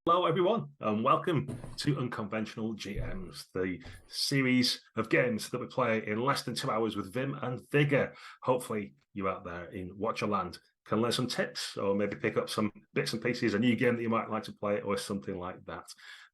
Hello, everyone, and welcome to Unconventional GMs, the series of games that we play in less than 2 hours with vim and vigor. Hopefully, you out there in Watcherland can learn some tips or maybe pick up some bits and pieces, a new game that you might like to play or something like that.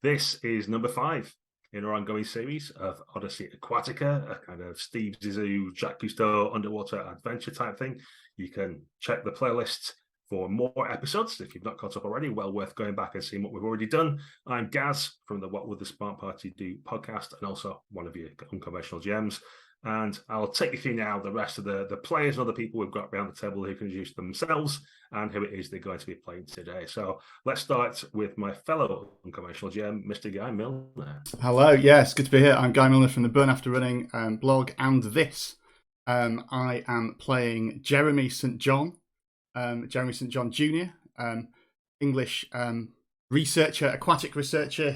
This is number 5 in our ongoing series of Odyssey Aquatica, a kind of Steve Zissou, Jacques Cousteau underwater adventure type thing. You can check the playlist for more episodes. If you've not caught up already, well worth going back and seeing what we've already done. I'm Gaz from the What Would the Smart Party Do podcast, and also one of your Unconventional GMs. And I'll take you through now the rest of the players and other people we've got around the table who can introduce themselves and who it is they're going to be playing today. So let's start with my fellow Unconventional GM, Mr. Guy Milner. Hello, yes, good to be here. I'm Guy Milner from the Burn After Running blog and this. I am playing Jeremy St. John. Jeremy St. John Jr., English researcher, aquatic researcher,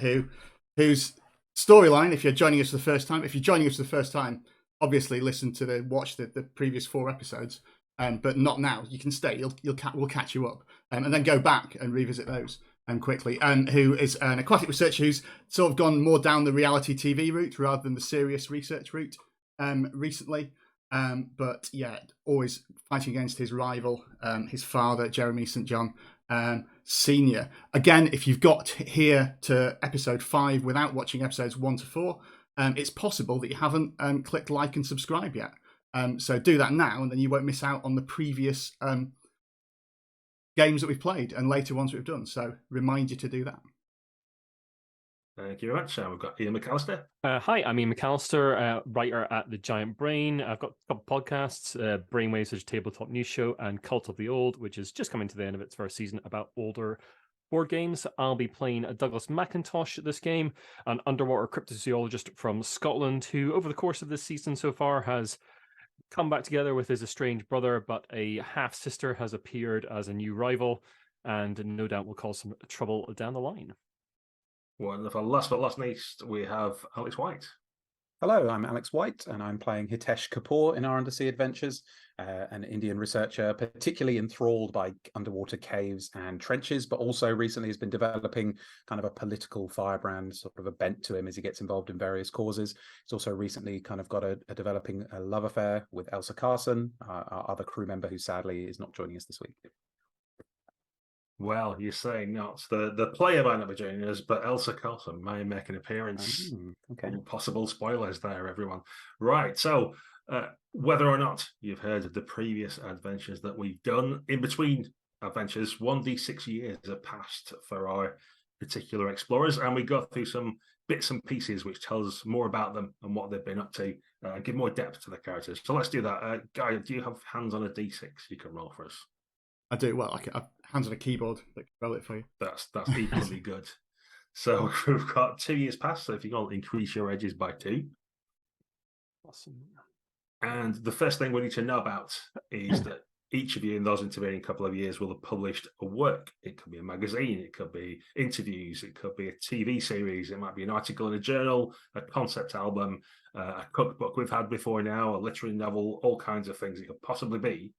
whose storyline, if you're joining us for the first time, obviously watch the previous 4 episodes, but not now. You can stay. We'll catch you up, and then go back and revisit those quickly. Who is an aquatic researcher who's sort of gone more down the reality TV route rather than the serious research route recently. But yeah, always fighting against his rival, his father, Jeremy St. John Sr. Again, if you've got here to episode 5 without watching episodes 1 to 4, it's possible that you haven't clicked like and subscribe yet. So do that now, and then you won't miss out on the previous games that we've played and later ones we've done. So remind you to do that. Thank you very much. We've got Ian McAllister. Hi, I'm Ian McAllister, writer at The Giant Brain. I've got a couple podcasts, Brainwaves, which is a tabletop news show, and Cult of the Old, which is just coming to the end of its first season about older board games. I'll be playing Douglas McIntosh this game, an underwater cryptozoologist from Scotland who, over the course of this season so far, has come back together with his estranged brother, but a half-sister has appeared as a new rival, and no doubt will cause some trouble down the line. Wonderful. Last but not least, we have Alex White. Hello, I'm Alex White, and I'm playing Hitesh Kapoor in our undersea adventures, an Indian researcher particularly enthralled by underwater caves and trenches, but also recently has been developing kind of a political firebrand, sort of a bent to him as he gets involved in various causes. He's also recently kind of got developing a love affair with Elsa Carson, our other crew member who sadly is not joining us this week. Well, you're saying not. The player might not be joining us, but Elsa Carson may make an appearance. Okay. Possible spoilers there, everyone. Right, so whether or not you've heard of the previous adventures that we've done, in between adventures, 1d6 years have passed for our particular explorers, and we go through some bits and pieces which tells us more about them and what they've been up to, give more depth to the characters. So let's do that. Guy, do you have hands on a d6 you can roll for us? I do. Well, I have hands on a keyboard that can roll it for you. That's equally good. So we've got 2 years past, so if you can increase your edges by 2. Awesome. And the first thing we need to know about is that each of you in those intervening couple of years will have published a work. It could be a magazine, it could be interviews, it could be a TV series, it might be an article in a journal, a concept album, a cookbook we've had before now, a literary novel, all kinds of things it could possibly be.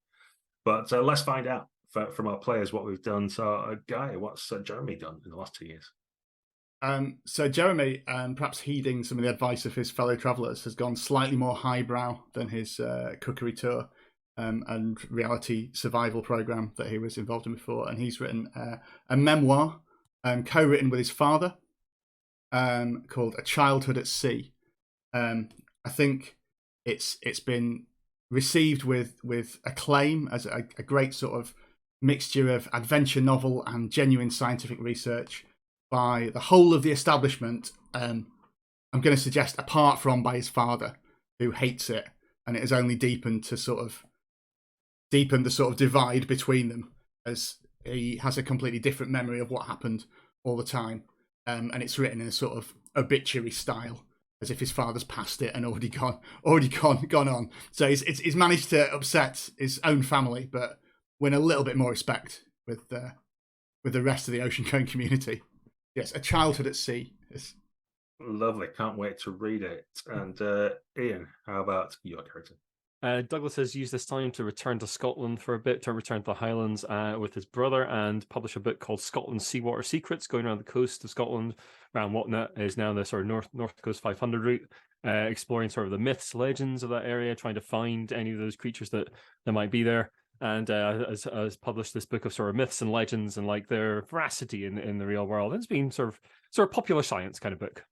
But let's find out from our players what we've done. So, Guy, what's Jeremy done in the last 2 years? So Jeremy, perhaps heeding some of the advice of his fellow travellers, has gone slightly more highbrow than his cookery tour and reality survival program that he was involved in before. And he's written a memoir co-written with his father called A Childhood at Sea. I think it's been received with acclaim as a great sort of mixture of adventure novel and genuine scientific research by the whole of the establishment. I'm going to suggest apart from by his father, who hates it, and it has only deepened the sort of divide between them, as he has a completely different memory of what happened all the time, and it's written in a sort of obituary style, as if his father's passed it and already gone on. So he's managed to upset his own family, but win a little bit more respect with the rest of the ocean-going community. Yes, A Childhood at Sea. Yes. Lovely. Can't wait to read it. And Ian, how about your character? Douglas has used this time to return to Scotland for a bit, to return to the Highlands with his brother, and publish a book called Scotland's Seawater Secrets, going around the coast of Scotland, around what is now the sort of North Coast 500 route, exploring sort of the myths, legends of that area, trying to find any of those creatures that might be there. And has published this book of sort of myths and legends and like their veracity in the real world. And it's been sort of popular science kind of book.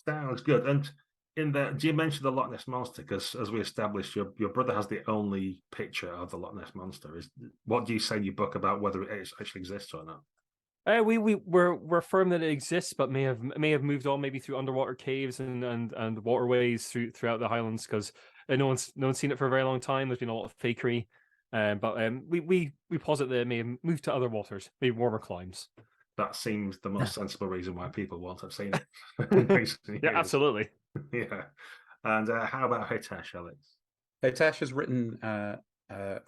Sounds good. And do you mention the Loch Ness Monster? Because as we established, your brother has the only picture of the Loch Ness Monster. What do you say in your book about whether it actually exists or not? We're firm that it exists, but may have moved on maybe through underwater caves and waterways throughout the Highlands, because no one's seen it for a very long time. There's been a lot of fakery, but we posit that it may have moved to other waters, maybe warmer climes. That seems the most sensible reason why people won't have seen it. Yeah, absolutely. Yeah. And how about Hitesh, Alex? Hitesh has written a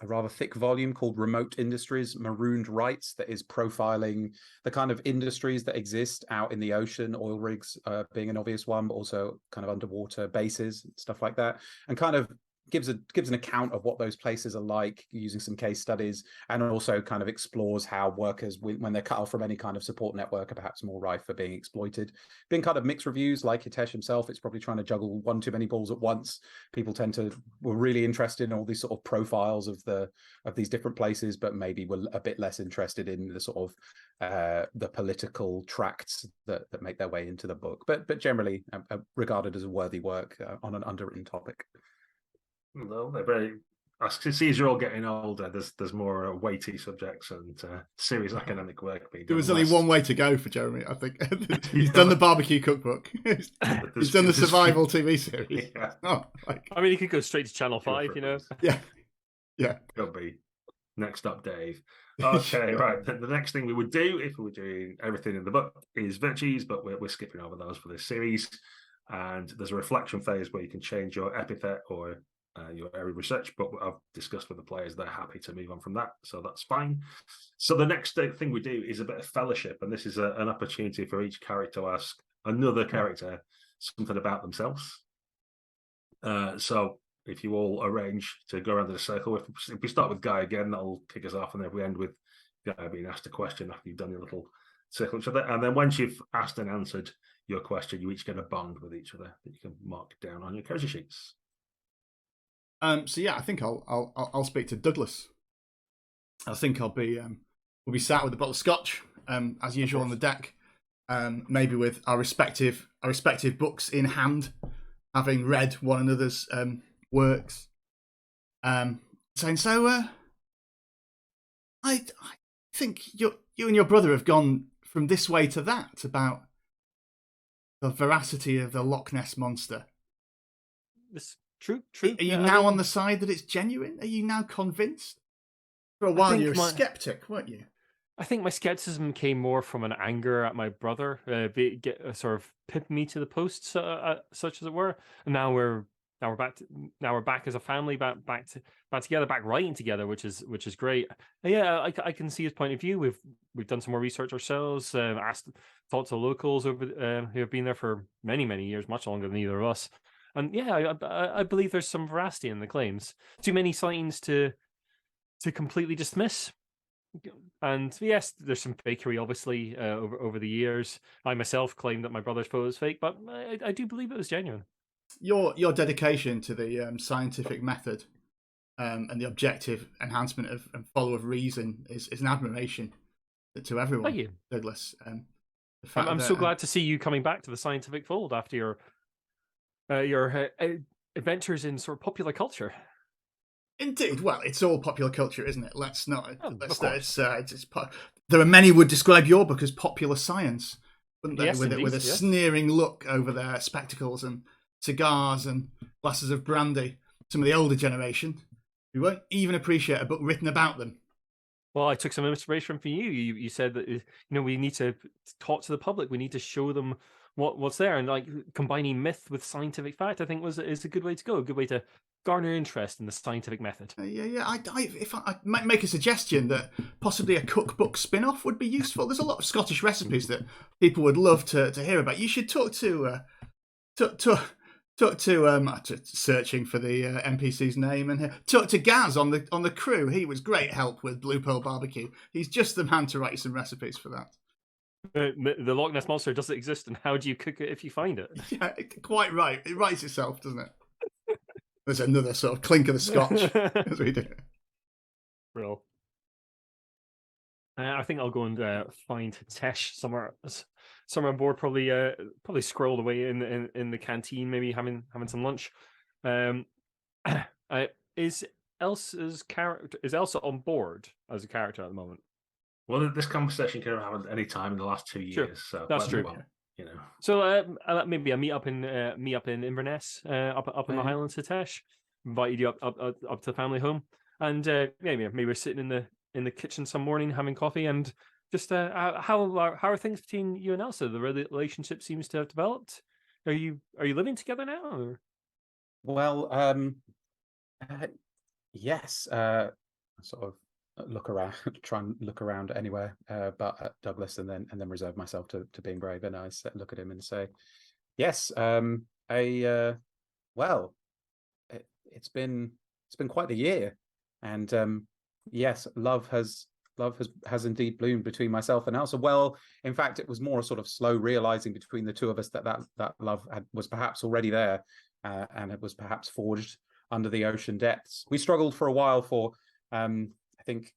rather thick volume called Remote Industries, Marooned Rights, that is profiling the kind of industries that exist out in the ocean, oil rigs being an obvious one, but also kind of underwater bases, stuff like that, and kind of gives an account of what those places are like using some case studies, and also kind of explores how workers, when they're cut off from any kind of support network, are perhaps more rife for being exploited. Being kind of mixed reviews, like Hitesh himself, it's probably trying to juggle one too many balls at once. People were really interested in all these sort of profiles of these different places, but maybe were a bit less interested in the sort of the political tracts that make their way into the book. But generally regarded as a worthy work on an underwritten topic. No, they're very. I can see as you're all getting older, there's more weighty subjects and serious academic work being done. There was only one way to go for Jeremy, I think. He's done the barbecue cookbook. He's done the survival TV series. Yeah. Oh, I mean, he could go straight to Channel 5, you know. Yeah. Could be. Next up, Dave. Okay, right. The next thing we would do if we were doing everything in the book is virtues, but we're skipping over those for this series. And there's a reflection phase where you can change your epithet or your area of research, but I've discussed with the players, they're happy to move on from that, so that's fine. So the next thing we do is a bit of fellowship, and this is an opportunity for each character to ask another character something about themselves. So if you all arrange to go around in a circle, if we start with Guy again, that'll kick us off, and then we end with Guy being asked a question after you've done your little circle each other. And then once you've asked and answered your question, you each get a bond with each other that you can mark down on your character sheets. So yeah, I think I'll speak to Douglas. I think we'll be sat with a bottle of scotch, as usual on the deck, maybe with our respective books in hand, having read one another's works. Saying so, I think you and your brother have gone from this way to that about the veracity of the Loch Ness Monster. True. Are you now on the side that it's genuine? Are you now convinced? For a while you were a skeptic, weren't you? I think my skepticism came more from an anger at my brother, sort of pipping me to the post, such as it were. And now we're back as a family, back together, back writing together, which is great. And yeah, I can see his point of view. We've done some more research ourselves, talked to locals who have been there for many years, much longer than either of us. And yeah, I believe there's some veracity in the claims. Too many sightings to completely dismiss. And yes, there's some fakery, obviously, over the years. I myself claim that my brother's photo is fake, but I do believe it was genuine. Your dedication to the scientific method and the objective enhancement of and follow of reason is an admiration to everyone. Thank you, Douglas. I'm so glad to see you coming back to the scientific fold after your adventures in sort of popular culture. Indeed. Well, it's all popular culture, isn't it? Let's not. There are many would describe your book as popular science, wouldn't they? Yes, with a sneering look over their spectacles and cigars and glasses of brandy. Some of the older generation who won't even appreciate a book written about them. Well, I took some inspiration from you. You said that we need to talk to the public. We need to show them what's there, and like combining myth with scientific fact, I think is a good way to go. A good way to garner interest in the scientific method. If I might make a suggestion that possibly a cookbook spin-off would be useful. There's a lot of Scottish recipes that people would love to hear about. You should talk to Talk to searching for the NPC's name, and talk to Gaz on the crew. He was great help with Blue Pearl Barbecue. He's just the man to write some recipes for that. The Loch Ness Monster doesn't exist, and how do you cook it if you find it? Yeah, quite right. It writes itself, doesn't it? There's another sort of clink of the scotch as we do. Real. I think I'll go and find Tesh somewhere on board. Probably scrolled away in the canteen, maybe having some lunch. Is Elsa on board as a character at the moment? Well, this conversation could have happened any time in the last 2 years. Sure. So That's true. Well, you know. So maybe a meet up in Inverness, up in the Highlands of Tesh. Invited you up to the family home, and maybe we're sitting in the kitchen some morning having coffee, and just how are things between you and Elsa? The relationship seems to have developed. Are you living together now? Or? Well, yes. I sort of look around, try and look around anywhere, but at Douglas, and then reserve myself to being brave. And I look at him and say, yes. Well, it's been quite a year, and yes, love has indeed bloomed between myself and Elsa. Well, in fact, it was more a sort of slow realizing between the two of us that love was perhaps already there, and it was perhaps forged under the ocean depths. We struggled for a while for. I think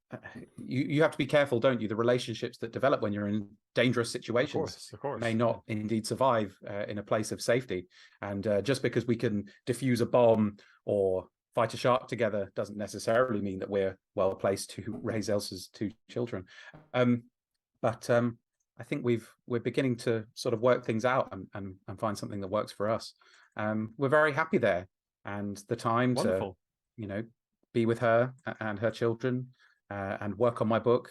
you have to be careful, don't you? The relationships that develop when you're in dangerous situations of course. may not indeed survive in a place of safety. And just because we can defuse a bomb or fight a shark together doesn't necessarily mean that we're well placed to raise Elsa's 2 children. But I think we're beginning to sort of work things out and find something that works for us. We're very happy there, and the time Wonderful. to be with her and her children and work on my book.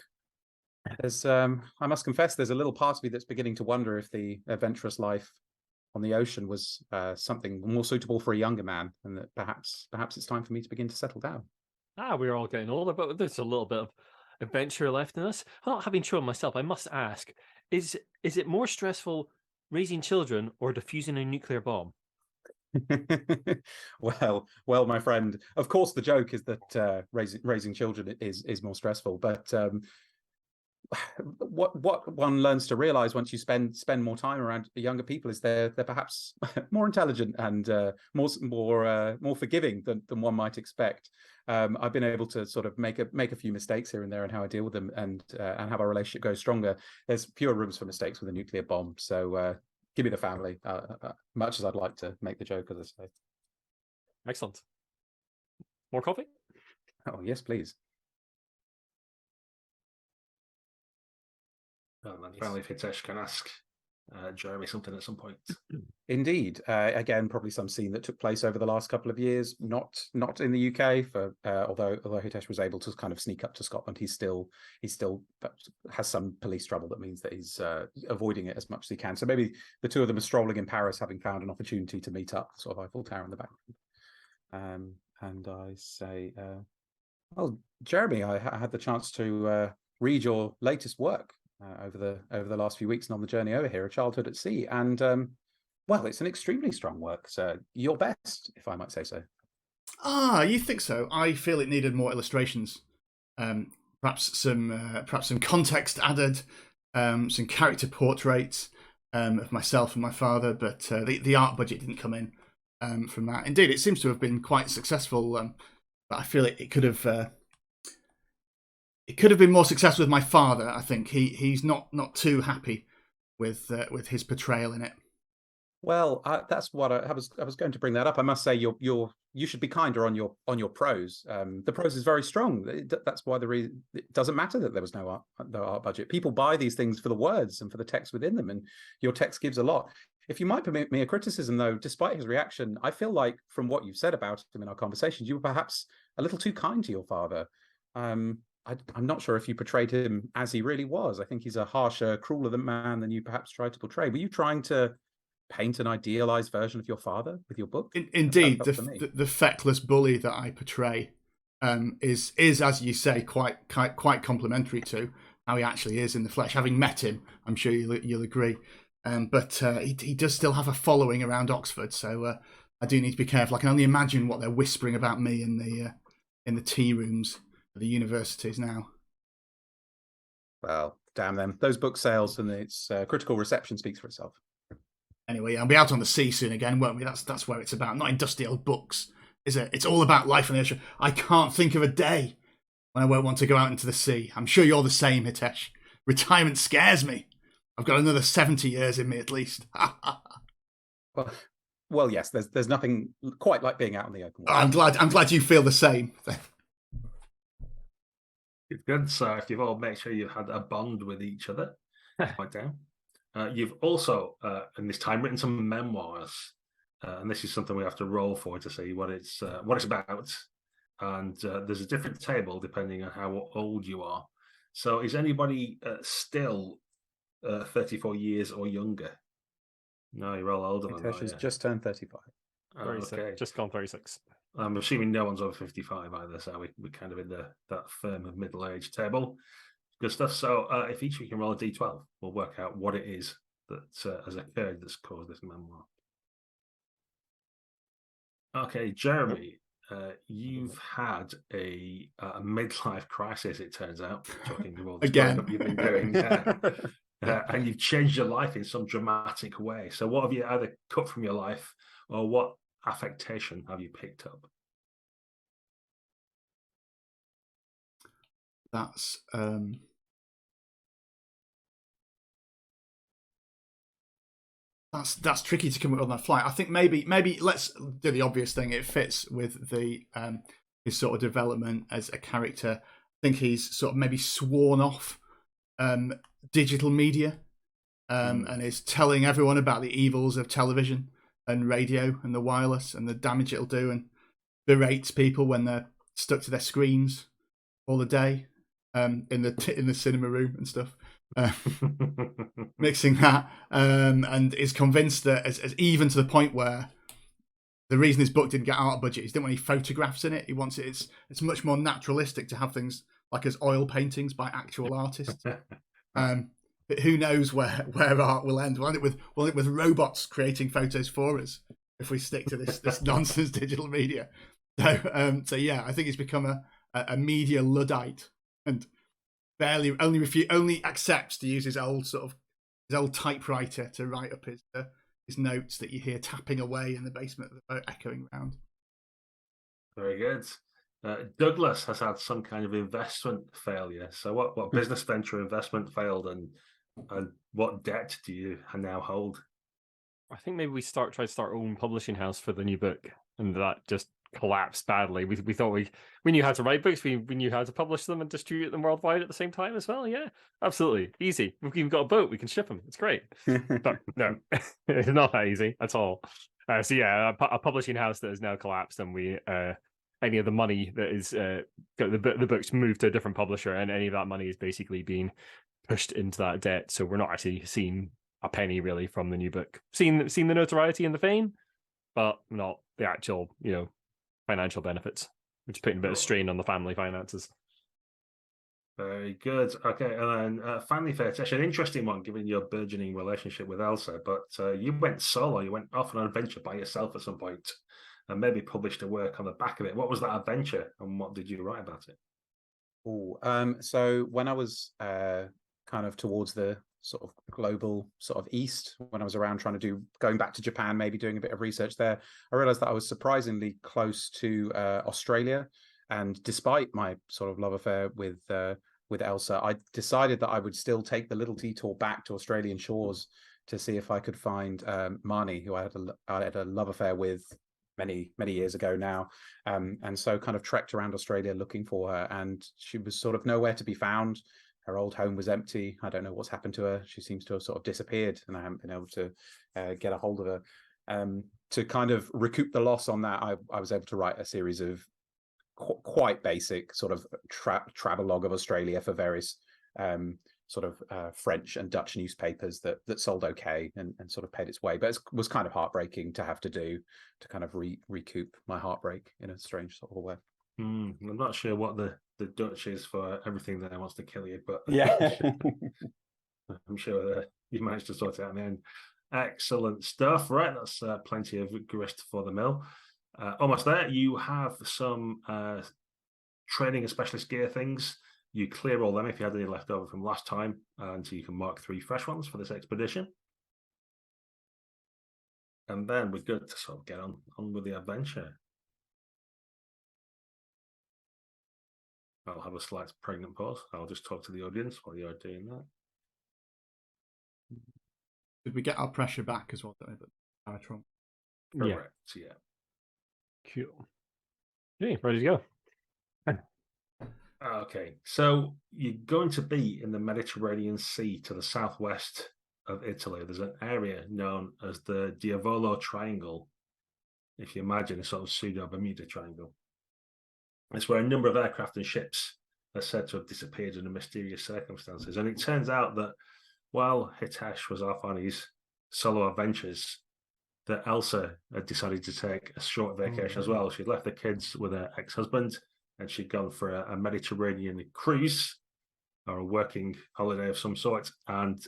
There's I must confess, there's a little part of me that's beginning to wonder if the adventurous life on the ocean was something more suitable for a younger man, and that perhaps it's time for me to begin to settle down. We're all getting older, but there's a little bit of adventure left in us. Not having children myself, I must ask, is it more stressful raising children or defusing a nuclear bomb? well, my friend, of course the joke is that raising children is more stressful, but what one learns to realize once you spend more time around younger people is they're perhaps more intelligent and more forgiving than one might expect. I've been able to sort of make a few mistakes here and there in how I deal with them, and have our relationship go stronger. There's fewer rooms for mistakes with a nuclear bomb, so give me the family, much as I'd like to make the joke, as I say. Excellent. More coffee? Oh, yes, please. Well, then finally, if Hitesh can ask Jeremy something at some point. Indeed. Again, probably some scene that took place over the last couple of years, not in the UK. Although Hitesh was able to kind of sneak up to Scotland, he still has some police trouble that means that he's avoiding it as much as he can. So maybe the two of them are strolling in Paris, having found an opportunity to meet up, sort of Eiffel Tower in the background. And I say, well, Jeremy, I had the chance to read your latest work over the last few weeks and on the journey over here, A Childhood at Sea, and well, it's an extremely strong work. So your best, if I might say so. You think so? I feel it needed more illustrations, perhaps some context added, some character portraits of myself and my father, but the art budget didn't come in from that. Indeed, it seems to have been quite successful, but I feel it could have. It could have been more successful with my father. I think he's not too happy with his portrayal in it. Well, that's what I was going to bring that up. I must say, you should be kinder on your prose. The prose is very strong. That's why it doesn't matter that there was no art budget. People buy these things for the words and for the text within them, and your text gives a lot. If you might permit me a criticism, though, despite his reaction, I feel like from what you've said about him in our conversations, you were perhaps a little too kind to your father. I'm not sure if you portrayed him as he really was. I think he's a harsher, crueler man than you perhaps tried to portray. Were you trying to paint an idealized version of your father with your book? Indeed, the feckless bully that I portray is, as you say, quite complimentary to how he actually is in the flesh. Having met him, I'm sure you'll agree. But he does still have a following around Oxford, so I do need to be careful. I can only imagine what they're whispering about me in the tea rooms of the universities now. Well, damn them. Those book sales and its critical reception speaks for itself. Anyway, I'll be out on the sea soon again, won't we? That's where it's about. Not in dusty old books, is it? It's all about life and nurture. I can't think of a day when I won't want to go out into the sea. I'm sure you're the same, Hitesh. Retirement scares me. I've got another 70 years in me at least. Well, yes. There's nothing quite like being out in the open water. I'm glad you feel the same. It's good. So if you've all made sure you've had a bond with each other, quite down. You've also, in this time, written some memoirs, and this is something we have to roll for to see what it's about. And there's a different table depending on how old you are. So is anybody still 34 years or younger? No, you're all older than that. Hitesh has just turned 35. Okay. Just gone 36. I'm assuming no one's over 55 either, so we're kind of in that firm of middle-age table. Good stuff. So if each of you can roll a d12, we'll work out what it is that has occurred that's caused this memoir. Okay, Jeremy, you've had a midlife crisis, it turns out, talking to all the Again. you've been doing. And you've changed your life in some dramatic way. So what have you either cut from your life, or what affectation have you picked up? That's tricky to come up with on the fly. I think maybe let's do the obvious thing. It fits with the his sort of development as a character. I think he's sort of maybe sworn off digital media and is telling everyone about the evils of television and radio and the wireless and the damage it'll do, and berates people when they're stuck to their screens all the day in the cinema room and stuff. Mixing that and is convinced that as even to the point where the reason his book didn't get art budget is he didn't want any photographs in it. He wants it's much more naturalistic to have things like as oil paintings by actual artists. But who knows where art will end? We'll end it with robots creating photos for us if we stick to this nonsense digital media. So yeah, I think he's become a media Luddite and barely only accepts to use his old typewriter to write up his notes that you hear tapping away in the basement of the boat, echoing round. Very good. Douglas has had some kind of investment failure. So what business venture investment failed, and what debt do you now hold? I think maybe we try to start our own publishing house for the new book, and that just collapsed badly. We thought we knew how to write books, we knew how to publish them and distribute them worldwide at the same time as well. Yeah, absolutely easy. We've even got a boat, we can ship them. It's great. But no, it's not that easy at all. So yeah, a publishing house that has now collapsed, and we any of the money that is the books moved to a different publisher, and any of that money is basically being pushed into that debt. So we're not actually seeing a penny really from the new book. Seen the notoriety and the fame, but not the actual financial benefits, which is putting a bit of strain on the family finances. Very good. Okay, and then finally, Hitesh, an interesting one given your burgeoning relationship with Elsa, but you went solo. You went off on an adventure by yourself at some point, and maybe published a work on the back of it. What was that adventure, and what did you write about it? So when I was kind of towards the sort of global sort of east, when I was around going back to Japan, maybe doing a bit of research there, I realized that I was surprisingly close to Australia. And despite my sort of love affair with Elsa, I decided that I would still take the little detour back to Australian shores to see if I could find Marnie, who I had a love affair with many years ago now, and so kind of trekked around Australia looking for her, and she was sort of nowhere to be found. Her old home was empty. I don't know what's happened to her. She seems to have sort of disappeared, and I haven't been able to get a hold of her. To kind of recoup the loss on that, I was able to write a series of quite basic sort of travelogue of Australia for various sort of French and Dutch newspapers that sold okay and sort of paid its way. But it was kind of heartbreaking to have to do to kind of recoup my heartbreak in a strange sort of way. I'm not sure what the Dutch is for everything that wants to kill you, but yeah, I'm sure you managed to sort it out in the end. Excellent stuff. Right, that's plenty of grist for the mill. Almost there. You have some training and specialist gear things. You clear all them if you had any left over from last time, and so you can mark 3 fresh ones for this expedition. And then we're good to sort of get on with the adventure. I'll have a slight pregnant pause. I'll just talk to the audience while you're doing that. Did we get our pressure back as well? Correct, yeah. Cool. Okay, ready to go. Okay, so you're going to be in the Mediterranean Sea to the southwest of Italy. There's an area known as the Diavolo Triangle, if you imagine a sort of pseudo-Bermuda Triangle. It's where a number of aircraft and ships are said to have disappeared under mysterious circumstances. And it turns out that while Hitesh was off on his solo adventures, that Elsa had decided to take a short vacation as well. She'd left the kids with her ex-husband, and she'd gone for a Mediterranean cruise or a working holiday of some sort, and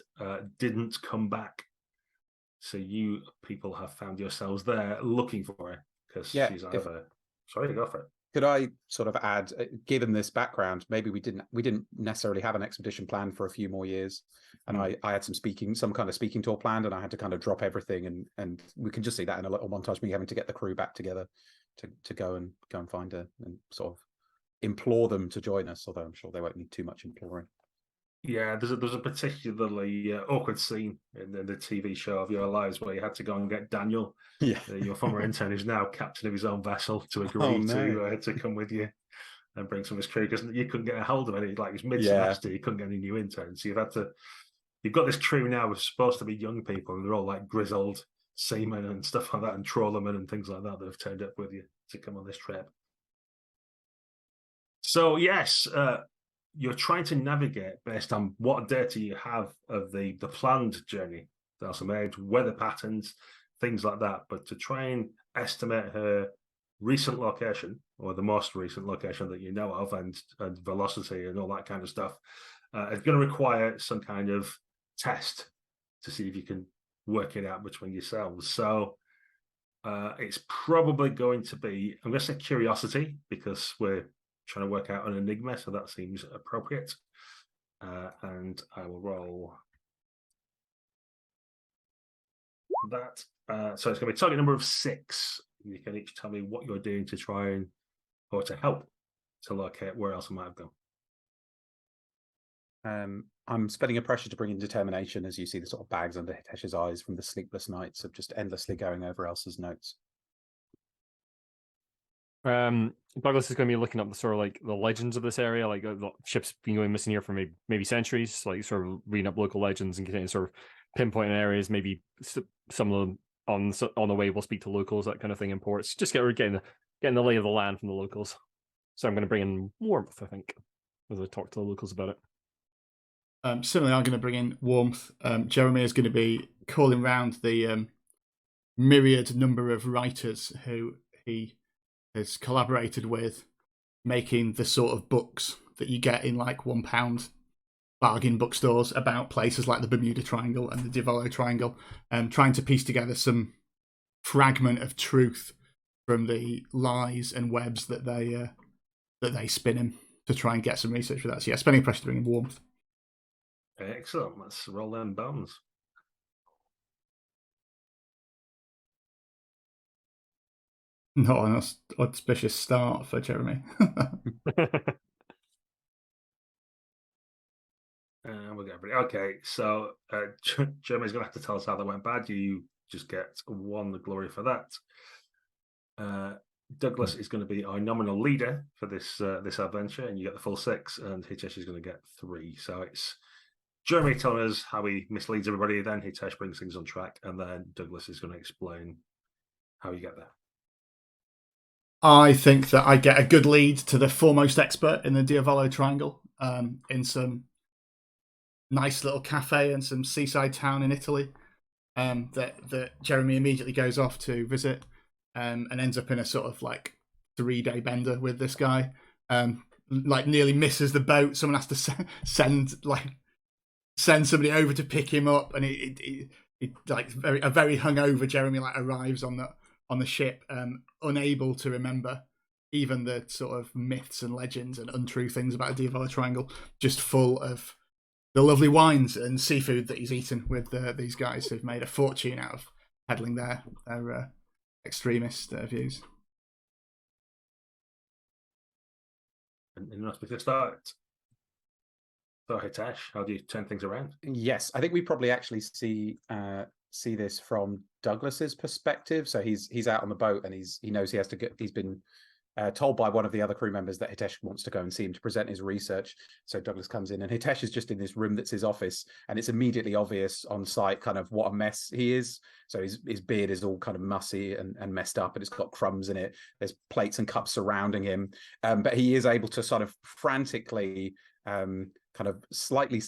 didn't come back. So you people have found yourselves there looking for her because she's either. Sorry, go for it. Could I sort of add, given this background, maybe we didn't necessarily have an expedition planned for a few more years, and I had some kind of speaking tour planned, and I had to kind of drop everything, and we can just see that in a little montage, me having to get the crew back together to go and find her and sort of implore them to join us, although I'm sure they won't need too much imploring. Yeah, there's a particularly awkward scene in the TV show of your lives where you had to go and get Daniel, your former intern, who's now captain of his own vessel, to agree to come with you and bring some of his crew, because you couldn't get a hold of any. Like, it's mid-semester, you couldn't get any new interns, so you've got this crew now who's supposed to be young people, and they're all like grizzled seamen and stuff like that, and trawlermen and things like that have turned up with you to come on this trip. So yes, you're trying to navigate based on what data you have of the planned journey. There's some age, weather patterns, things like that. But to try and estimate her recent location, or the most recent location that you know of, and velocity and all that kind of stuff, it's going to require some kind of test to see if you can work it out between yourselves. So it's probably going to be, I'm going to say curiosity, because we're trying to work out an enigma, so that seems appropriate. And I will roll that. So it's going to be a target number of 6. You can each tell me what you're doing to try or to help to locate where else I might have gone. I'm spending a pressure to bring in determination, as you see the sort of bags under Hitesh's eyes from the sleepless nights of just endlessly going over Elsa's notes. Douglas is going to be looking up the sort of like the legends of this area, like the ships been going missing here for maybe centuries, like sort of reading up local legends and getting sort of pinpointing areas. Maybe some of them on the way we'll speak to locals, that kind of thing in ports. Just getting the lay of the land from the locals. So I'm going to bring in warmth, I think, as I talk to the locals about it. Similarly, I'm going to bring in warmth. Jeremy is going to be calling round the myriad number of writers who he has collaborated with, making the sort of books that you get in like £1 bargain bookstores about places like the Bermuda Triangle and the Diavolo Triangle, trying to piece together some fragment of truth from the lies and webs that they spin him to try and get some research for that. So yeah, spending pressure to bring in warmth. Excellent. Let's roll them bones. Not an auspicious start for Jeremy. We'll get everybody. Okay, so Jeremy's going to have to tell us how that went bad. You just get 1 glory for that. Douglas is going to be our nominal leader for this adventure, and you get the full 6, and Hitesh is going to get 3. So it's Jeremy telling us how he misleads everybody, then Hitesh brings things on track, and then Douglas is going to explain how you get there. I think that I get a good lead to the foremost expert in the Diavolo Triangle, in some nice little cafe and some seaside town in Italy, that Jeremy immediately goes off to visit, and ends up in a sort of like 3-day bender with this guy. Like nearly misses the boat. Someone has to send somebody over to pick him up, and he a very hungover Jeremy arrives on the ship, unable to remember even the sort of myths and legends and untrue things about a Diavolo triangle, just full of the lovely wines and seafood that he's eaten with these guys who've made a fortune out of peddling their extremist views. And not to start. So Hitesh, how do you turn things around? Yes, I think we probably actually see this from Douglas's perspective. So he's out on the boat and he knows he has to get. He's been told by one of the other crew members that Hitesh wants to go and see him to present his research. So Douglas comes in and Hitesh is just in this room that's his office, and it's immediately obvious on sight kind of what a mess he is. So his beard is all kind of mussy and messed up, and it's got crumbs in it. There's plates and cups surrounding him, but he is able to sort of frantically kind of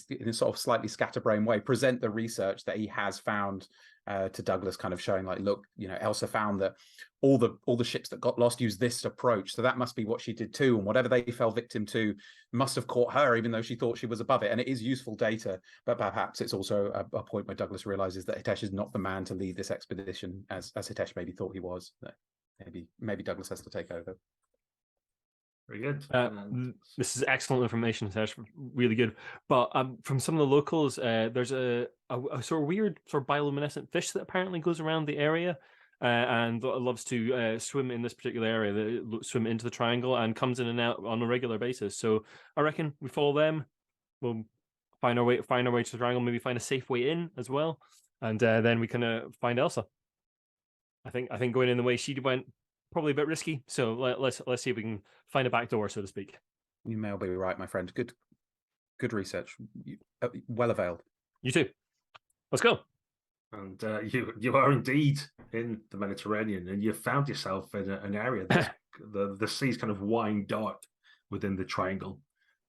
in a sort of slightly scatterbrain way present the research that he has found to Douglas, kind of showing like, look, Elsa found that all the ships that got lost used this approach, so that must be what she did too, and whatever they fell victim to must have caught her, even though she thought she was above it. And it is useful data, but perhaps it's also a point where Douglas realizes that Hitesh is not the man to lead this expedition as Hitesh maybe thought he was. Maybe Douglas has to take over. Very good. This is excellent information, Hitesh. Really good. But from some of the locals, there's a sort of weird, sort of bioluminescent fish that apparently goes around the area and loves to swim in this particular area, swim into the triangle and comes in and out on a regular basis. So I reckon we follow them. We'll find our way to the triangle. Maybe find a safe way in as well, and then we can find Elsa. I think going in the way she went, probably a bit risky, so let's see if we can find a back door, so to speak. You may all be right, my friend. Good research. Well availed. You too. Let's go. And you are indeed in the Mediterranean, and you've found yourself in an area that's the sea's kind of wine dark within the triangle.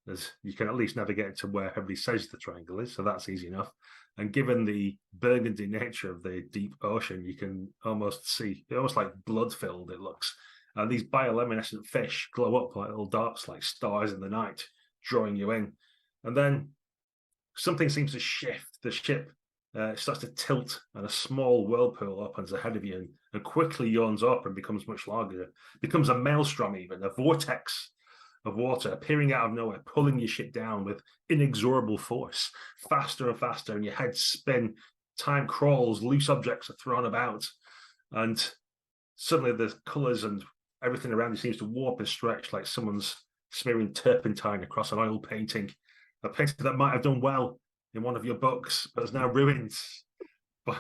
As you can at least navigate to where everybody says the triangle is, so that's easy enough. And given the burgundy nature of the deep ocean, you can almost see, almost like blood-filled it looks. And these bioluminescent fish glow up like little dots, like stars in the night, drawing you in. And then something seems to shift. The ship starts to tilt, and a small whirlpool opens ahead of you and quickly yawns up and becomes much larger. It becomes a maelstrom even, a vortex of water appearing out of nowhere, pulling your ship down with inexorable force, faster and faster, and your head spin, time crawls, loose objects are thrown about, and suddenly the colours and everything around you seems to warp and stretch like someone's smearing turpentine across an oil painting, a painting that might have done well in one of your books, but is now ruined by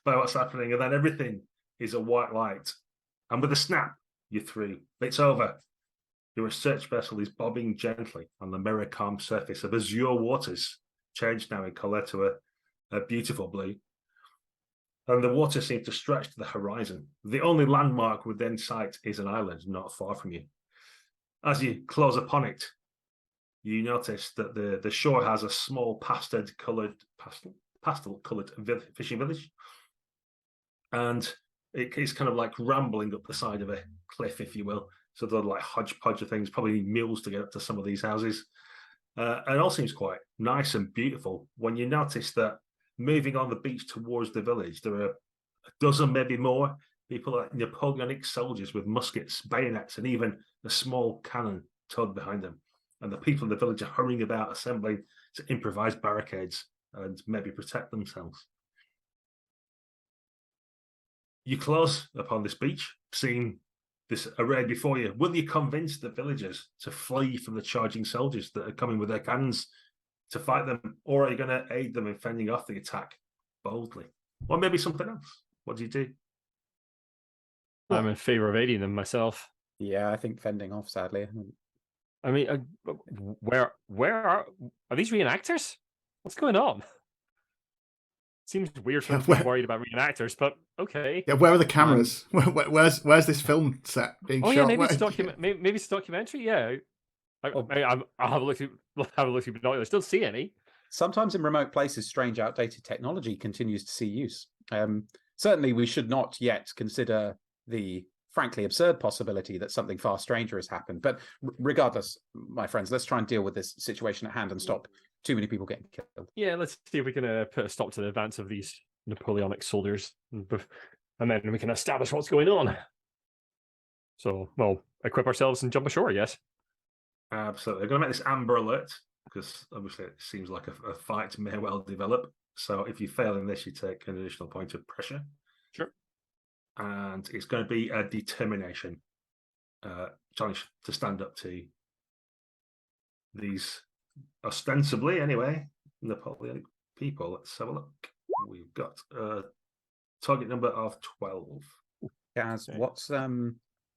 what's happening, and then everything is a white light, and with a snap, you're through. It's over. Your research vessel is bobbing gently on the mirror calm surface of azure waters, changed now in colour to a beautiful blue. And the water seems to stretch to the horizon. The only landmark within sight is an island not far from you. As you close upon it, you notice that the shore has a small pastel-coloured fishing village. And it is kind of like rambling up the side of a cliff, if you will. So they're like hodgepodge of things, probably mules to get up to some of these houses. And it all seems quite nice and beautiful when you notice that moving on the beach towards the village, there are a dozen, maybe more, people like Napoleonic soldiers with muskets, bayonets, and even a small cannon towed behind them. And the people in the village are hurrying about, assembling to improvise barricades and maybe protect themselves. You close upon this beach, seeing this array before you. Will you convince the villagers to flee from the charging soldiers that are coming with their cannons to fight them, or are you going to aid them in fending off the attack boldly? Or maybe something else? What do you do? I'm in favour of aiding them myself. Yeah, I think fending off, sadly. I mean, where are these reenactors? What's going on? Seems weird for them to be worried about reenactors, but okay. Yeah, where are the cameras? Where's this film set being shot? Yeah, maybe it's a documentary. Yeah, I'll have a look through binoculars. Don't see any. Sometimes in remote places, strange, outdated technology continues to see use. Certainly, we should not yet consider the frankly absurd possibility that something far stranger has happened. But regardless, my friends, let's try and deal with this situation at hand and stop too many people getting killed. Yeah, let's see if we can put a stop to the advance of these Napoleonic soldiers, and then we can establish what's going on. So, well, equip ourselves and jump ashore, yes? Absolutely. They're going to make this amber alert because obviously it seems like a fight may well develop. So if you fail in this, you take an additional point of pressure. Sure. And it's going to be a determination challenge to stand up to these, ostensibly anyway, Napoleonic people. Let's have a look. We've got a target number of 12. Gaz, Okay. what's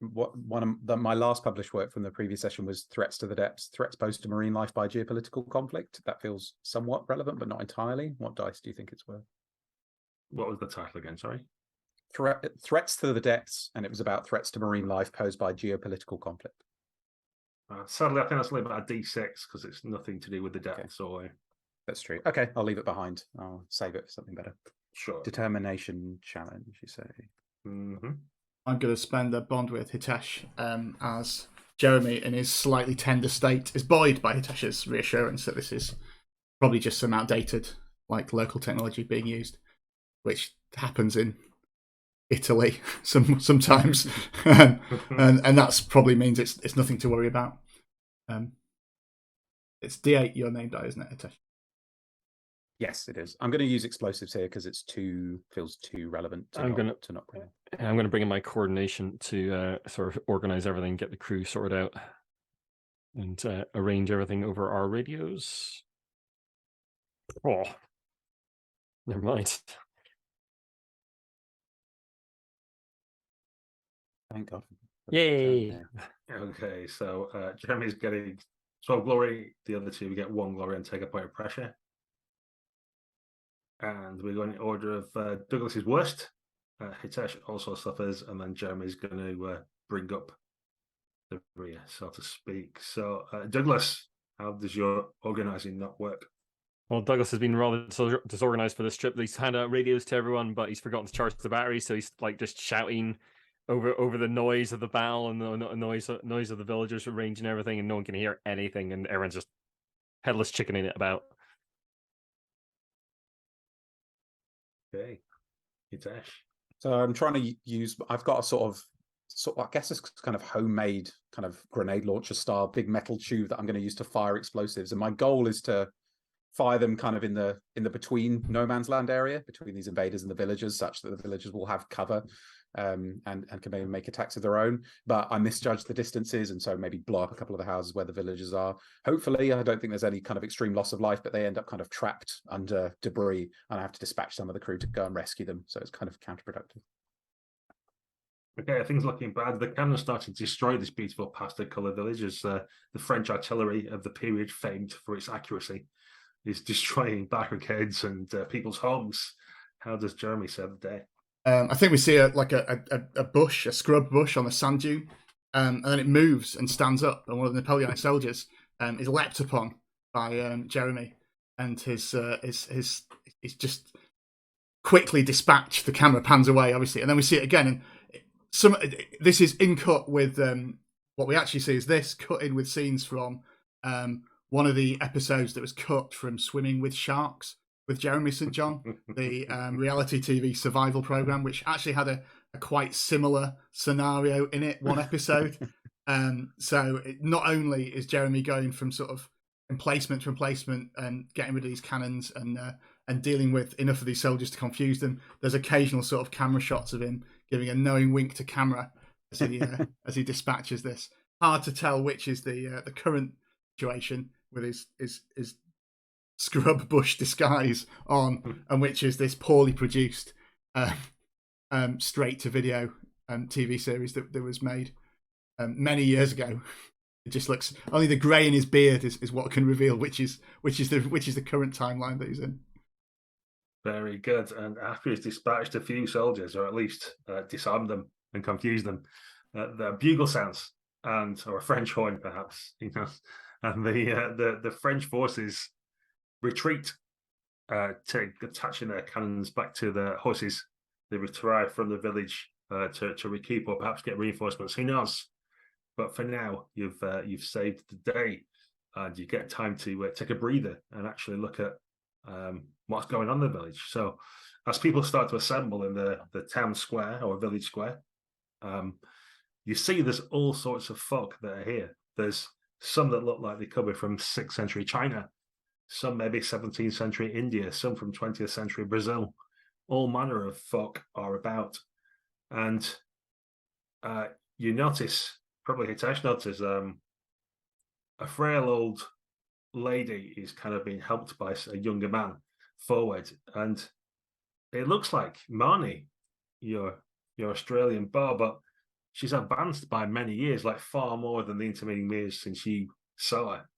my last published work from the previous session was Threats to the Depths, Threats posed to marine life by geopolitical conflict. That feels somewhat relevant, but not entirely. What dice do you think it's worth? What was the title again? Sorry. Threats to the Depths, and it was about threats to marine life posed by geopolitical conflict. Sadly, I think that's only about a D6 because it's nothing to do with the depths. Okay. That's true. Okay, I'll leave it behind. I'll save it for something better. Sure. Determination challenge, you say. Mm-hmm. I'm going to spend a bond with Hitesh as Jeremy, in his slightly tender state, is buoyed by Hitesh's reassurance that this is probably just some outdated, like, local technology being used, which happens in Italy sometimes, and that's probably means it's nothing to worry about. It's D8 your name die, isn't it, Hitesh? Yes, it is. I'm going to use explosives here because it's feels too relevant to not bring. I'm going to bring in my coordination to sort of organize everything, get the crew sorted out, and arrange everything over our radios. Oh, never mind. Thank God. Yay! Okay, so Jeremy's getting 12 glory. The other two, we get 1 glory and take a point of pressure. And we're going in order of Douglas's worst. Hitesh also suffers, and then Jeremy's going to bring up the rear, so to speak. So, Douglas, how does your organising not work? Well, Douglas has been rather disorganized for this trip. He's handed out radios to everyone, but he's forgotten to charge the battery, so he's like just shouting over the noise of the battle and the noise of the villagers arranging everything, and no one can hear anything, and everyone's just headless chickening it about. Okay, Hitesh. So I'm trying to use. I've got a sort of I guess it's kind of homemade kind of grenade launcher style big metal tube that I'm going to use to fire explosives, and my goal is to fire them kind of in the between no man's land area between these invaders and the villagers, such that the villagers will have cover and can maybe make attacks of their own. But I misjudged the distances, and so maybe blow up a couple of the houses where the villagers are. Hopefully, I don't think there's any kind of extreme loss of life, but they end up kind of trapped under debris, and I have to dispatch some of the crew to go and rescue them. So it's kind of counterproductive. Okay, things looking bad. The cannons started to destroy this beautiful pastel-coloured village as the French artillery of the period, famed for its accuracy, is destroying barricades and people's homes. How does Jeremy save the day? I think we see a bush, a scrub bush on a sand dune, and then it moves and stands up, and one of the Napoleonic soldiers is leapt upon by Jeremy, and his just quickly dispatched. The camera pans away, obviously, and then we see it again. And this is in cut with what we actually see is this cut in with scenes from one of the episodes that was cut from Swimming with Sharks with Jeremy St. John, the reality TV survival program, which actually had a quite similar scenario in it, one episode. So not only is Jeremy going from sort of emplacement to emplacement and getting rid of these cannons and dealing with enough of these soldiers to confuse them, there's occasional sort of camera shots of him giving a knowing wink to camera as he dispatches this. Hard to tell which is the current situation with his scrub bush disguise on, and which is this poorly produced straight to video TV series that was made many years ago. It just looks, only the grey in his beard is what can reveal which is the current timeline that he's in. Very good. And after he's dispatched a few soldiers, or at least disarmed them and confused them, the bugle sounds or a French horn, perhaps, and the French forces retreat, attaching their cannons back to the horses. They retire from the village to recoup or perhaps get reinforcements. Who knows? But for now, you've saved the day, and you get time to take a breather and actually look at what's going on in the village. So as people start to assemble in the town square or village square, you see there's all sorts of folk that are here. There's some that look like they come from 6th century China, some maybe 17th century India, some from 20th century Brazil. All manner of folk are about. And you notice, probably Hitesh notices, a frail old lady is kind of being helped by a younger man forward. And it looks like Marnie, your Australian beau, but she's advanced by many years, like far more than the intervening years since you saw her.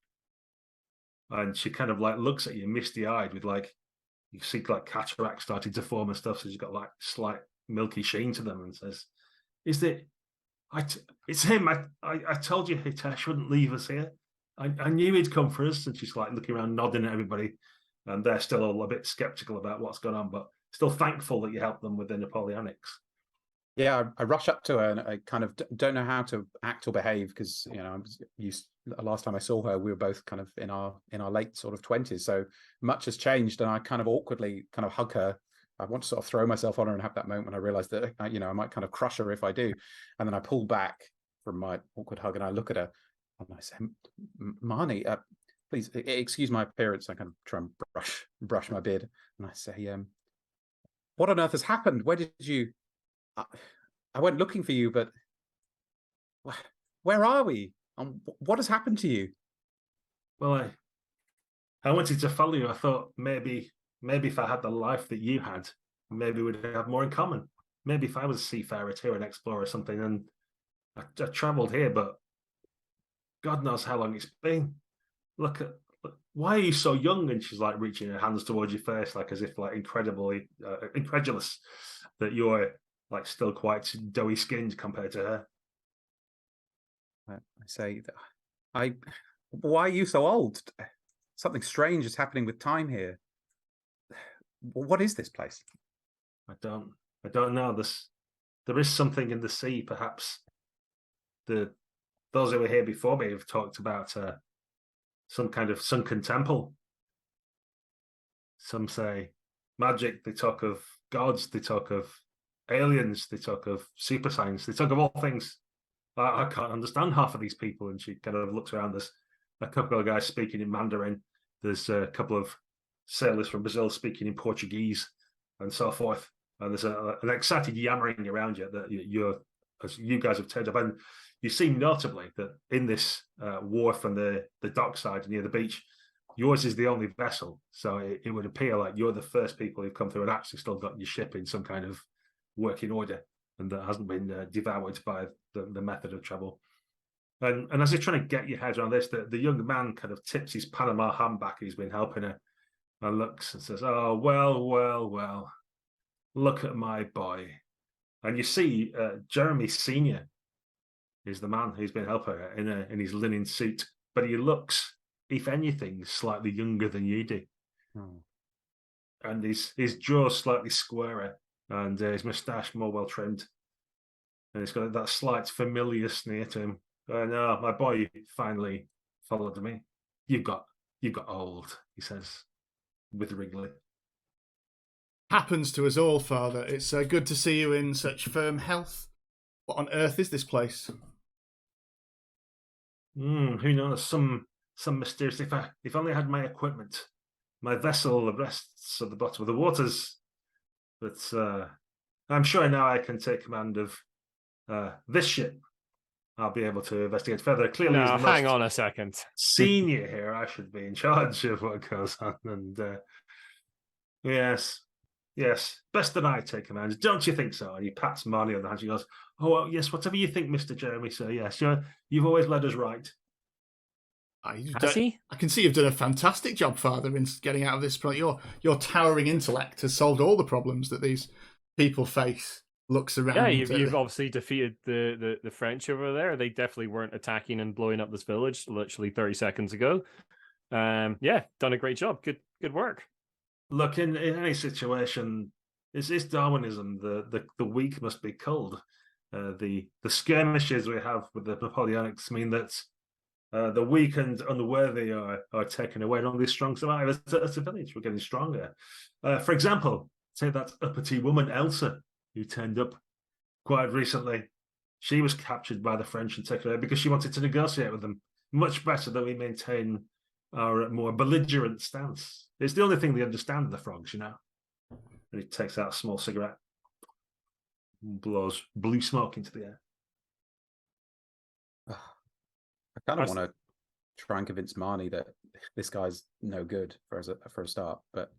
And she kind of like looks at you misty-eyed with like, you see like cataracts starting to form and stuff. So she's got like slight milky sheen to them and says, "Is it? It's him. I told you Hitesh wouldn't leave us here. I knew he'd come for us." And she's like looking around, nodding at everybody. And they're still all a bit skeptical about what's going on, but still thankful that you helped them with the Napoleonics. Yeah, I rush up to her and I kind of don't know how to act or behave because, you know, I was used, last time I saw her, we were both kind of in our late sort of 20s. So much has changed, and I kind of awkwardly kind of hug her. I want to sort of throw myself on her and have that moment when I realize that, you know, I might kind of crush her if I do. And then I pull back from my awkward hug and I look at her and I say, "Marnie, please excuse my appearance." I kind of try and brush my beard and I say, "What on earth has happened? Where did you... I went looking for you, but where are we? What has happened to you?" Well, I wanted to follow you. I thought maybe if I had the life that you had, maybe we'd have more in common. Maybe if I was a seafarer too, an explorer or something, and I travelled here, but God knows how long it's been. Look, why are you so young? And she's like reaching her hands towards your face, like as if like incredibly incredulous that you're like still quite doughy skinned compared to her. I say, why are you so old? Something strange is happening with time here. What is this place? I don't know. There is something in the sea, perhaps. Those who were here before me have talked about some kind of sunken temple. Some say magic, they talk of gods, they talk of aliens, they talk of super science, they talk of all things. I can't understand half of these people. And she kind of looks around. There's a couple of guys speaking in Mandarin. There's a couple of sailors from Brazil speaking in Portuguese and so forth. And there's an excited yammering around you that as you guys have turned up. And you see notably that in this wharf on the dockside near the beach, yours is the only vessel. So it would appear like you're the first people who've come through and actually still got your ship in some kind of working order, and that hasn't been devoured by the method of travel. And as you're trying to get your head around this, the young man kind of tips his Panama hand back, who's been helping her, and looks and says, "Oh, well, look at my boy." And you see Jeremy Senior is the man who's been helping her in his linen suit, but he looks, if anything, slightly younger than you do. Oh. And his jaw's slightly squarer, and his moustache more well trimmed, and he's got that slight familiar sneer to him. "No, my boy finally followed me. You got old," he says witheringly. Happens to us all, Father. It's good to see you in such firm health. What on earth is this place? Who knows? Some mysterious. If only I had my equipment. My vessel rests at the bottom of the waters, but I'm sure now I can take command of this ship. I'll be able to investigate further. Clearly, Now, hang on a second. Senior here, I should be in charge of what goes on. And yes, best that I take command. Don't you think so? And he pats Marnie on the hand. She goes, "Oh, well, yes, whatever you think, Mr. Jeremy, sir. Yes, you've always led us right." Has he? I can see you've done a fantastic job, Father, in getting out of this. Your towering intellect has solved all the problems that these people face. Looks around. Yeah, you've obviously defeated the French over there. They definitely weren't attacking and blowing up this village literally 30 seconds ago. Yeah, done a great job. Good work. Look, in any situation, it's Darwinism. The weak must be culled. The skirmishes we have with the Napoleonics mean that The weak and unworthy are taken away, and all these strong survive. As a village, we're getting stronger. For example, say that uppity woman, Elsa, who turned up quite recently. She was captured by the French and taken away because she wanted to negotiate with them. Much better that we maintain our more belligerent stance. It's the only thing they understand, the frogs, you know. And he takes out a small cigarette, blows blue smoke into the air. I kind of want to try and convince Marnie that this guy's no good for a start, but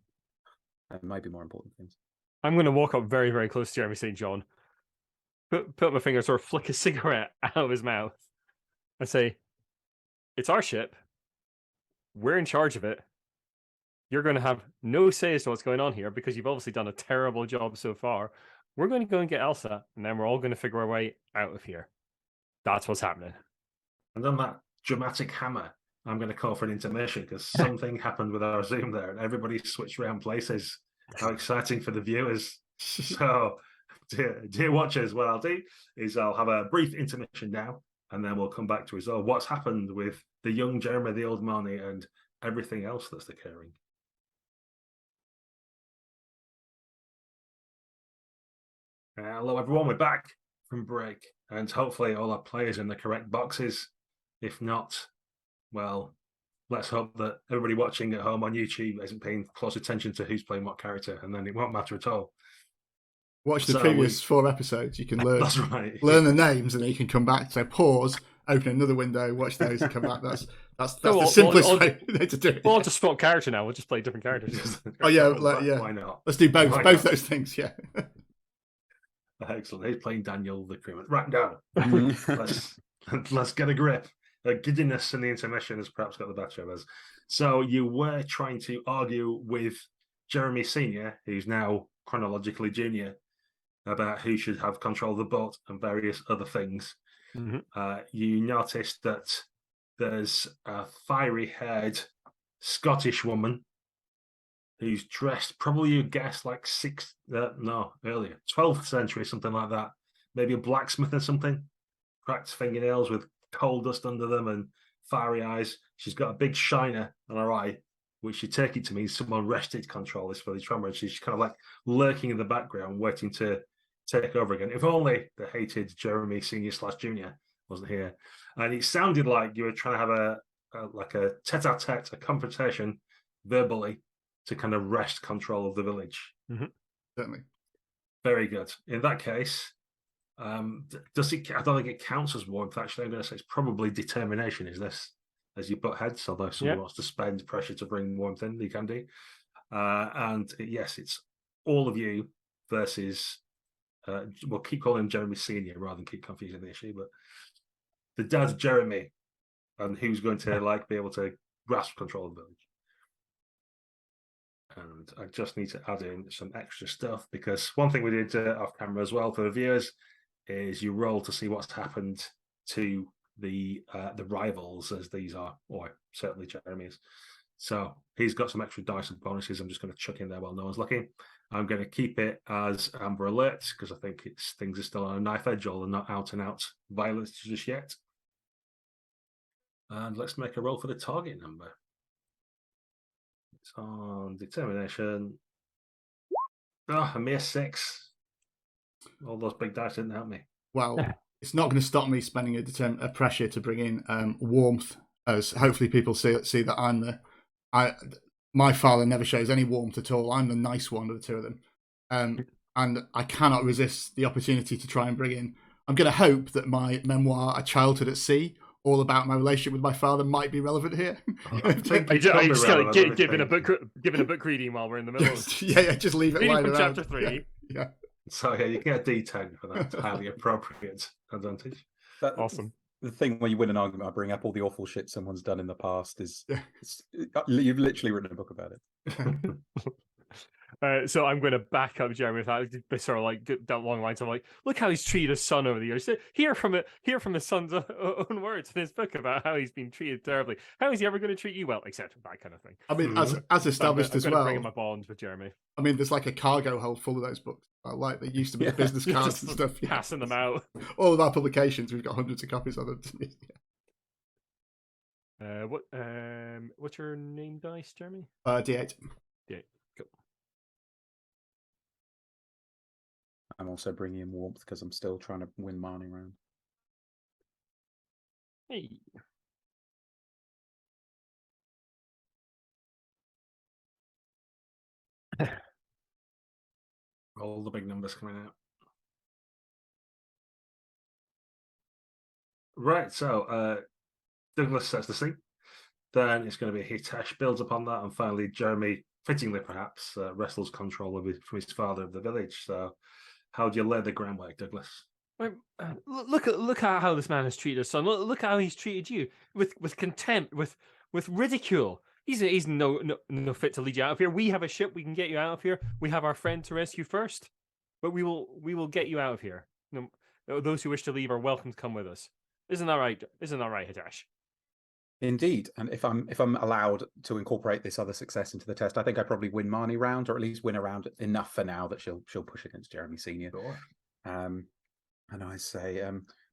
there might be more important things. I'm going to walk up very, very close to Jeremy St. John, put up my finger, sort of flick a cigarette out of his mouth, and say, "It's our ship. We're in charge of it. You're going to have no say as to what's going on here because you've obviously done a terrible job so far. We're going to go and get Elsa, and then we're all going to figure our way out of here. That's what's happening." And on that dramatic hammer, I'm going to call for an intermission because something happened with our Zoom there and everybody switched around places. How exciting for the viewers. So, dear watchers, what I'll do is I'll have a brief intermission now and then we'll come back to resolve what's happened with the young Jeremy, the old Marnie, and everything else that's occurring. Hello, everyone. We're back from break, and hopefully all our players in the correct boxes. If not, well, let's hope that everybody watching at home on YouTube isn't paying close attention to who's playing what character, and then it won't matter at all. Watch the previous 4 episodes. You can learn. That's right. Learn the names, and then you can come back. So pause, open another window, watch those, and come back. That's the simplest way to do it. We'll all just swap character now. We'll just play different characters. Oh yeah, yeah. Why not? Let's do both those things. Yeah. Excellent. He's playing Daniel the crewman. Right now, let's get a grip. Giddiness in the intermission has perhaps got the better of us. So you were trying to argue with Jeremy Senior, who's now chronologically junior, about who should have control of the boat and various other things. Mm-hmm. You noticed that there's a fiery-haired Scottish woman who's dressed, probably you guess like earlier, 12th century, something like that. Maybe a blacksmith or something. Cracked fingernails with coal dust under them and fiery eyes. She's got a big shiner on her eye, which you take it to mean someone wrested control this for the trauma. And she's kind of like lurking in the background, waiting to take over again. If only the hated Jeremy Senior / Junior wasn't here. And it sounded like you were trying to have a tete-a-tete, a confrontation verbally to kind of wrest control of the village. Mm-hmm. Certainly. Very good. In that case, does it? I don't think it counts as warmth. Actually, I'm going to say it's probably determination. Is this as you butt heads? Although someone wants to spend pressure to bring warmth in, you can do. And yes, it's all of you versus. We'll keep calling him Jeremy Senior rather than keep confusing the issue. But the dad Jeremy, and who's going to be able to grasp control of the village. And I just need to add in some extra stuff because one thing we did off camera as well for the viewers is you roll to see what's happened to the rivals, as these are, or certainly Jeremy's. So he's got some extra dice and bonuses. I'm just going to chuck in there while no one's looking. I'm going to keep it as Amber Alert because I think things are still on a knife edge, or they're not out and out violence just yet. And let's make a roll for the target number. It's on determination. A mere 6. All those big dice didn't help me. Well, it's not going to stop me spending a pressure to bring in warmth, as hopefully people see that my father never shows any warmth at all. I'm the nice one of the two of them. And I cannot resist the opportunity to try and bring in. I'm going to hope that my memoir, A Childhood at Sea, all about my relationship with my father, might be relevant here. Are you just kind of giving a book reading while we're in the middle? Just leave it lying from around. Chapter 3. Yeah. So you get a D10 for that highly appropriate advantage. Awesome. The thing when you win an argument, I bring up all the awful shit someone's done in the past. You've literally written a book about it. So I'm going to back up Jeremy with that, sort of like down long lines. I'm like, look how he's treated his son over the years. Hear from his son's own words in his book about how he's been treated terribly. How is he ever going to treat you well, etc. That kind of thing. I mean, as established as well. Bring in my bond with Jeremy. I mean, there's like a cargo hold full of those books. Like they used to be business cards and stuff. Passing them out. All of our publications, we've got hundreds of copies of them. What's your name dice, Jeremy? D8. D8. Cool. I'm also bringing in warmth because I'm still trying to win Marnie round. Hey. All the big numbers coming out. Right, so Douglas sets the scene. Then it's going to be Hitesh builds upon that, and finally Jeremy, fittingly perhaps, wrestles control from his father of the village. So, how do you lay the groundwork, Douglas? Look at how this man has treated his son. Look how he's treated you with contempt, with ridicule. He's no fit to lead you out of here. We have a ship. We can get you out of here. We have our friend to rescue first, but we will get you out of here. Those who wish to leave are welcome to come with us. Isn't that right? Isn't that right, Hitesh? Indeed, and if I'm allowed to incorporate this other success into the test, I think I probably win Marnie round, or at least win a round enough for now that she'll push against Jeremy Senior. Sure. And I say,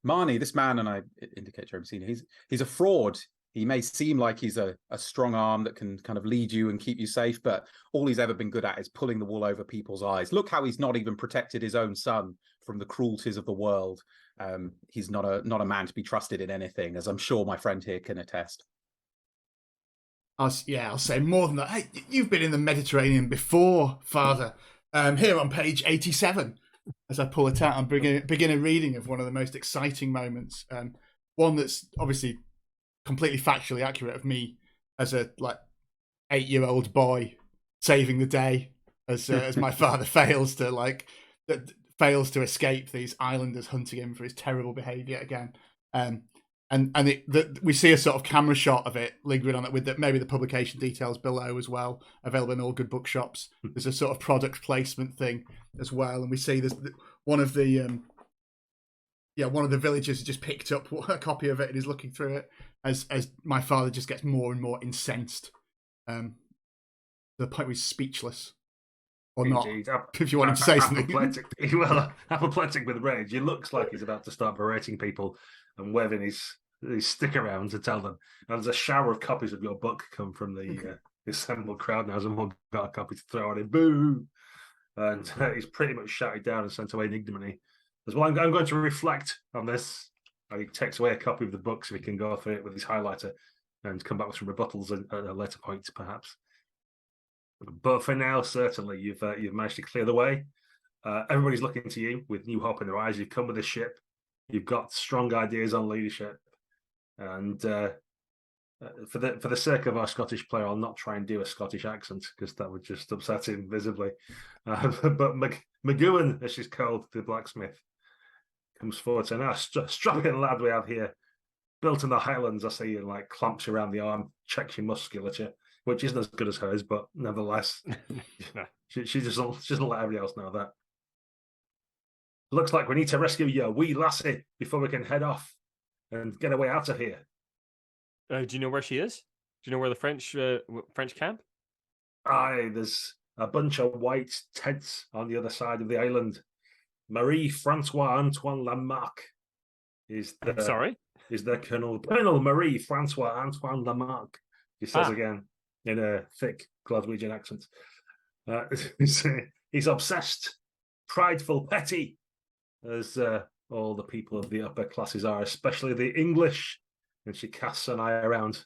Marnie, this man, and I indicate Jeremy Senior, he's a fraud. He may seem like he's a strong arm that can kind of lead you and keep you safe, but all he's ever been good at is pulling the wool over people's eyes. Look how he's not even protected his own son from the cruelties of the world. He's not a man to be trusted in anything, as I'm sure my friend here can attest. I'll say more than that. Hey, you've been in the Mediterranean before, Father. Here on page 87, as I pull it out and begin a reading of one of the most exciting moments. One that's obviously completely factually accurate of me as a 8-year-old boy saving the day as my father fails to escape these islanders hunting him for his terrible behaviour again. We see a sort of camera shot of it lingering on it with maybe the publication details below as well, available in all good bookshops. There's a sort of product placement thing as well, and we see there's one of the villagers just picked up a copy of it and is looking through it as my father just gets more and more incensed, to the point where he's speechless. Or Indeed. not, if you want him to say something. Apoplectic with rage. He looks like he's about to start berating people and waving his stick around to tell them. And there's a shower of copies of your book come from the assembled crowd now. Someone got a copy to throw at him. Boo! And he's pretty much shouted down and sent away in ignominy. As well, I'm going to reflect on this. And he takes away a copy of the book so he can go through it with his highlighter and come back with some rebuttals at a later point, perhaps. But for now, certainly, you've managed to clear the way. Everybody's looking to you with new hope in their eyes. You've come with a ship. You've got strong ideas on leadership. And for the sake of our Scottish player, I'll not try and do a Scottish accent because that would just upset him visibly. But McGowan, as she's called, the blacksmith, comes forward and a strapping lad we have here, built in the Highlands. I see, and clamps you around the arm, checks your musculature, which isn't as good as hers, but nevertheless, she doesn't let everybody else know that. Looks like we need to rescue your wee lassie before we can head off and get away out of here. Do you know where she is? Do you know where the French camp? Aye, there's a bunch of white tents on the other side of the island. Marie-Francois Antoine Lamarck is the Colonel Marie-Francois Antoine Lamarck, he says again in a thick Glaswegian accent. He's obsessed, prideful, petty, as all the people of the upper classes are, especially the English. And she casts an eye around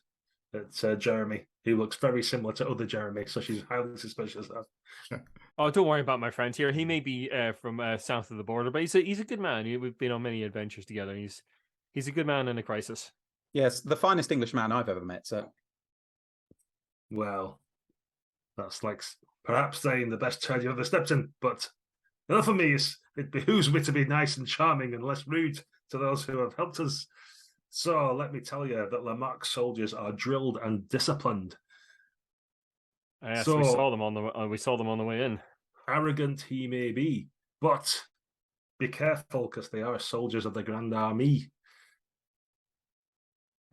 at Jeremy, who looks very similar to other Jeremy, so she's highly suspicious of that. Oh, don't worry about my friend here. He may be from south of the border, but he's a good man. We've been on many adventures together. He's a good man in a crisis. Yes, the finest English man I've ever met, sir. Well, that's like perhaps saying the best turn you've ever stepped in, but enough of me. It behooves me to be nice and charming and less rude to those who have helped us. So let me tell you that Lamarck's soldiers are drilled and disciplined. Yes, so, we saw them on the way in. Arrogant he may be, but be careful because they are soldiers of the Grand Army.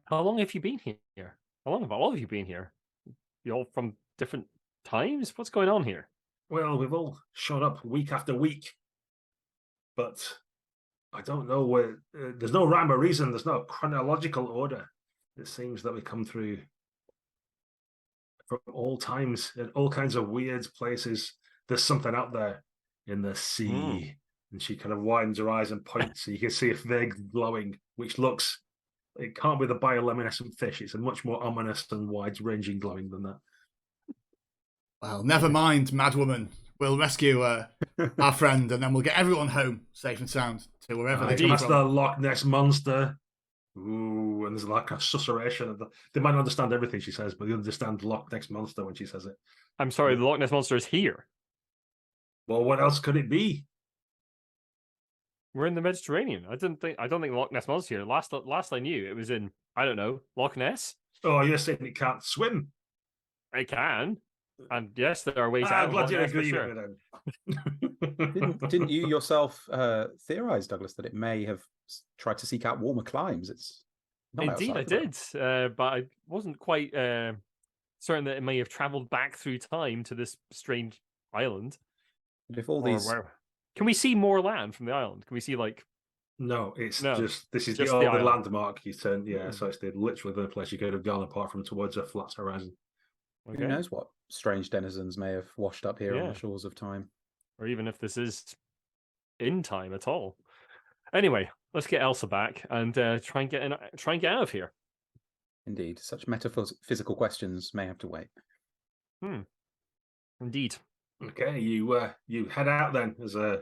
How long have you been here? How long have all of you been here? You all from different times? What's going on here? Well, we've all shown up week after week, but I don't know where. There's no rhyme or reason. There's no chronological order. it seems that we come through from all times and all kinds of weird places. There's something out there in the sea. And she kind of widens her eyes and points, so you can see a vague glowing, which looks, it can't be the bioluminescent fish. It's a much more ominous and wide-ranging glowing than that. Well, never mind, madwoman. We'll rescue our friend, and then we'll get everyone home safe and sound to wherever they come That's from. the Loch Ness monster. Ooh, and there's like a susurration of they might not understand everything she says, but they understand Loch Ness monster when she says it. I'm sorry, the Loch Ness monster is here. Well, what else could it be? We're in the Mediterranean. I don't think Loch Ness monster here. Last I knew, it was in, I don't know, Loch Ness. Oh, you're saying it can't swim? It can, and yes, there are ways out. I'm glad of you Loch Ness, agree for with sure. me then. Didn't you yourself theorize, Douglas, that it may have tried to seek out warmer climes? It's not Indeed, I did, but I wasn't quite certain that it may have travelled back through time to this strange island. But if all these, can we see more land from the island? Can we see like? No, it's No, just this is just the the only island. landmark you turn. Yeah, so it's literally the place you could have gone apart from towards a flat horizon. Okay. who knows what strange denizens may have washed up here on the shores of time, or even if this is in time at all. Anyway, let's get Elsa back and try and get out of here. Indeed, such metaphysical questions may have to wait. Indeed. Okay, you head out then as a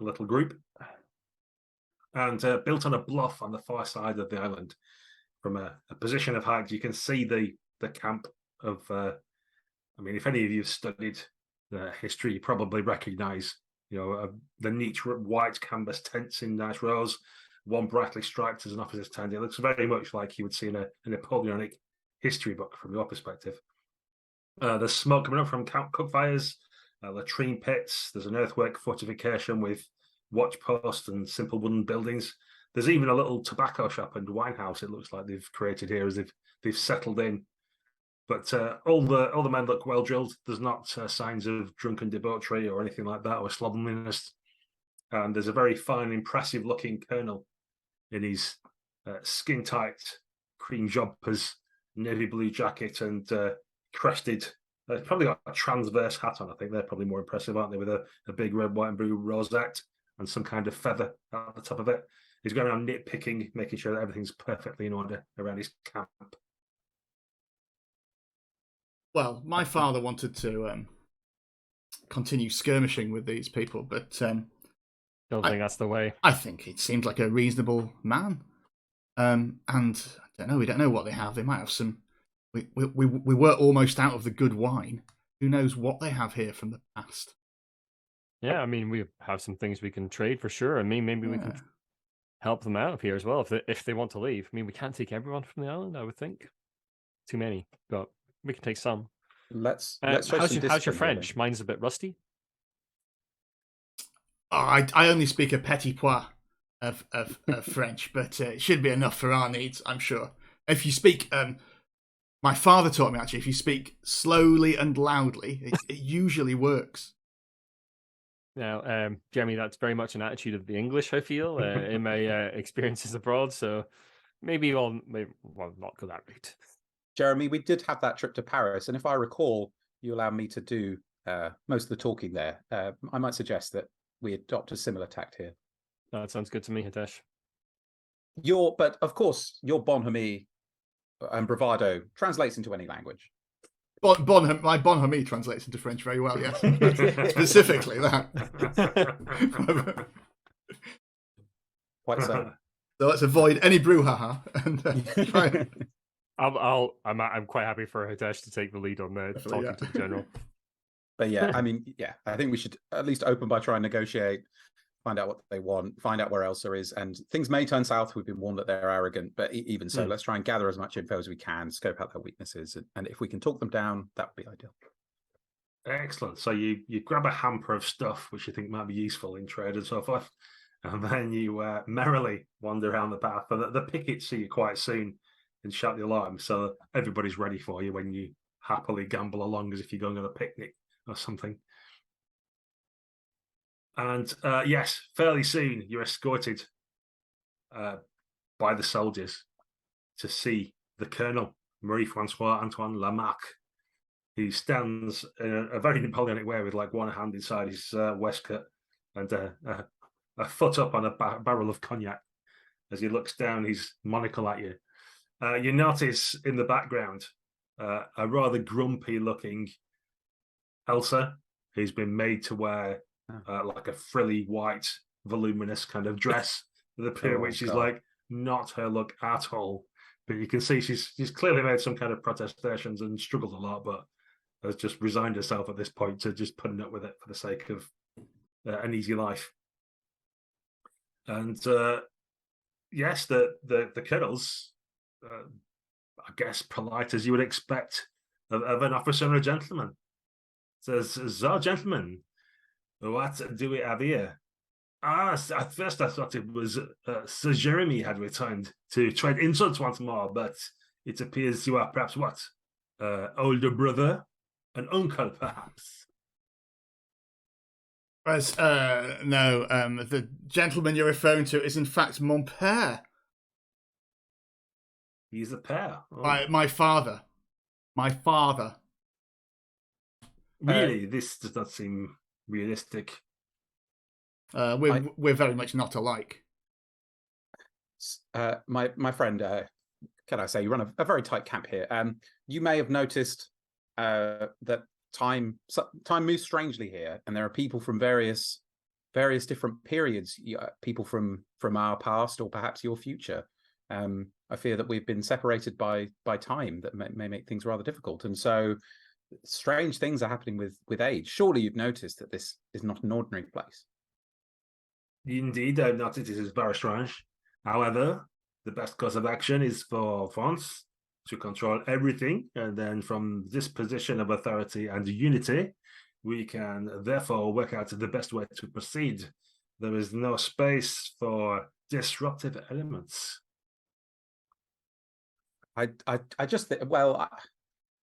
little group, and built on a bluff on the far side of the island, from a position of height, you can see the camp of. I mean, if any of you have studied the history, you probably recognise, the neat white canvas tents in nice rows, one brightly striped as an officer's tent. It looks very much like you would see in a Napoleonic history book from your perspective. There's smoke coming up from cook fires, latrine pits. There's an earthwork fortification with watch posts and simple wooden buildings. There's even a little tobacco shop and wine house. It looks like they've created here as they've settled in. But all the men look well drilled. There's not signs of drunken debauchery or anything like that, or slovenliness. And there's a very fine, impressive looking colonel in his skin tight cream jumpers, navy blue jacket, and crested. Probably got a transverse hat on. I think they're probably more impressive, aren't they? With a big red, white, and blue rosette and some kind of feather at the top of it. He's going around nitpicking, making sure that everything's perfectly in order around his camp. Well, my father wanted to continue skirmishing with these people, but don't think that's the way. I think it seemed like a reasonable man. And I don't know. We don't know what they have. They might have some. We were almost out of the good wine. Who knows what they have here from the past? Yeah, I mean, we have some things we can trade for sure. I mean, maybe we can help them out of here as well if they want to leave. I mean, we can't take everyone from the island, I would think. Too many, but we can take some. Let's how's your French? Really. Mine's a bit rusty. Oh, I only speak a petit pois of French, but it should be enough for our needs, I'm sure. If you speak, my father taught me actually, if you speak slowly and loudly, it usually works. Now, Jeremy, that's very much an attitude of the English, I feel, in my experiences abroad. So maybe I'll not go that route. Jeremy, we did have that trip to Paris, and if I recall, you allowed me to do most of the talking there. I might suggest that we adopt a similar tact here. That sounds good to me, Hitesh. But of course, your bonhomie and bravado translates into any language. My bonhomie translates into French very well, yes. Specifically that. Quite so. So let's avoid any brouhaha and try. I'm quite happy for Hitesh to take the lead on talking to the general. But yeah, I mean, I think we should at least open by trying to negotiate, find out what they want, find out where Elsa is, and things may turn south. We've been warned that they're arrogant, but even so, let's try and gather as much info as we can, scope out their weaknesses, and if we can talk them down, that would be ideal. Excellent. So you grab a hamper of stuff which you think might be useful in trade and so forth, and then you merrily wander around the path. And the pickets see you quite soon and shout the alarm, so everybody's ready for you when you happily gamble along as if you're going on a picnic or something. And yes, fairly soon you're escorted by the soldiers to see the Colonel, Marie-Francois Antoine Lamarck. He stands in a very Napoleonic way with like one hand inside his waistcoat and a foot up on a barrel of cognac as he looks down his monocle at you. You notice in the background a rather grumpy-looking Elsa, who's been made to wear like a frilly white, voluminous kind of dress, which is like not her look at all. But you can see she's clearly made some kind of protestations and struggled a lot, but has just resigned herself at this point to just putting up with it for the sake of an easy life. And yes, the Colonel's, I guess, polite as you would expect of an officer and a gentleman. Says, "So, gentlemen, what do we have here?" At first I thought it was Sir Jeremy had returned to trade insults once more, but it appears you are perhaps what? Older brother? An uncle, perhaps? Whereas, no, the gentleman you're referring to is in fact mon père. He's a pair. Oh. My father. My father. Really? This does not seem realistic. We're very much not alike. My friend, can I say, you run a very tight camp here. You may have noticed that time moves strangely here, and there are people from various different periods. People from our past, or perhaps your future. I fear that we've been separated by time that may make things rather difficult, and so strange things are happening with age. Surely you've noticed that this is not an ordinary place. Indeed, I've noticed this is very strange. However, the best course of action is for France to control everything, and then from this position of authority and unity, we can therefore work out the best way to proceed. There is no space for disruptive elements. I just think, well,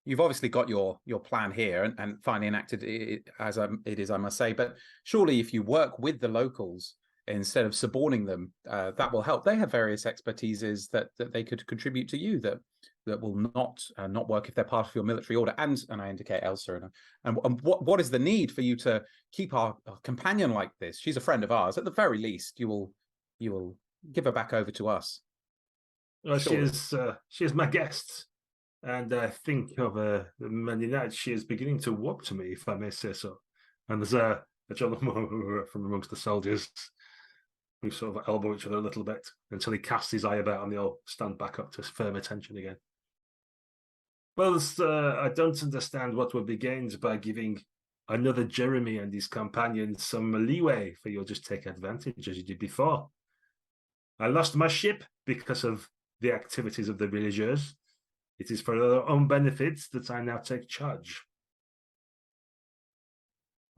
you've obviously got your plan here and finally enacted it as it is, I must say. But surely, if you work with the locals instead of suborning them, that will help. They have various expertises that they could contribute to you that will not work if they're part of your military order. And I indicate Elsa. And what is the need for you to keep our companion like this? She's a friend of ours. At the very least, you will give her back over to us. Well, she is my guest, and I think of many nights she is beginning to walk to me, if I may say so. And there's a gentleman from amongst the soldiers who sort of elbow each other a little bit until he casts his eye about and they all stand back up to firm attention again. Well, I don't understand what will be gained by giving another Jeremy and his companions some leeway, for you'll just take advantage as you did before. I lost my ship because of the activities of the villagers. It is for their own benefits that I now take charge.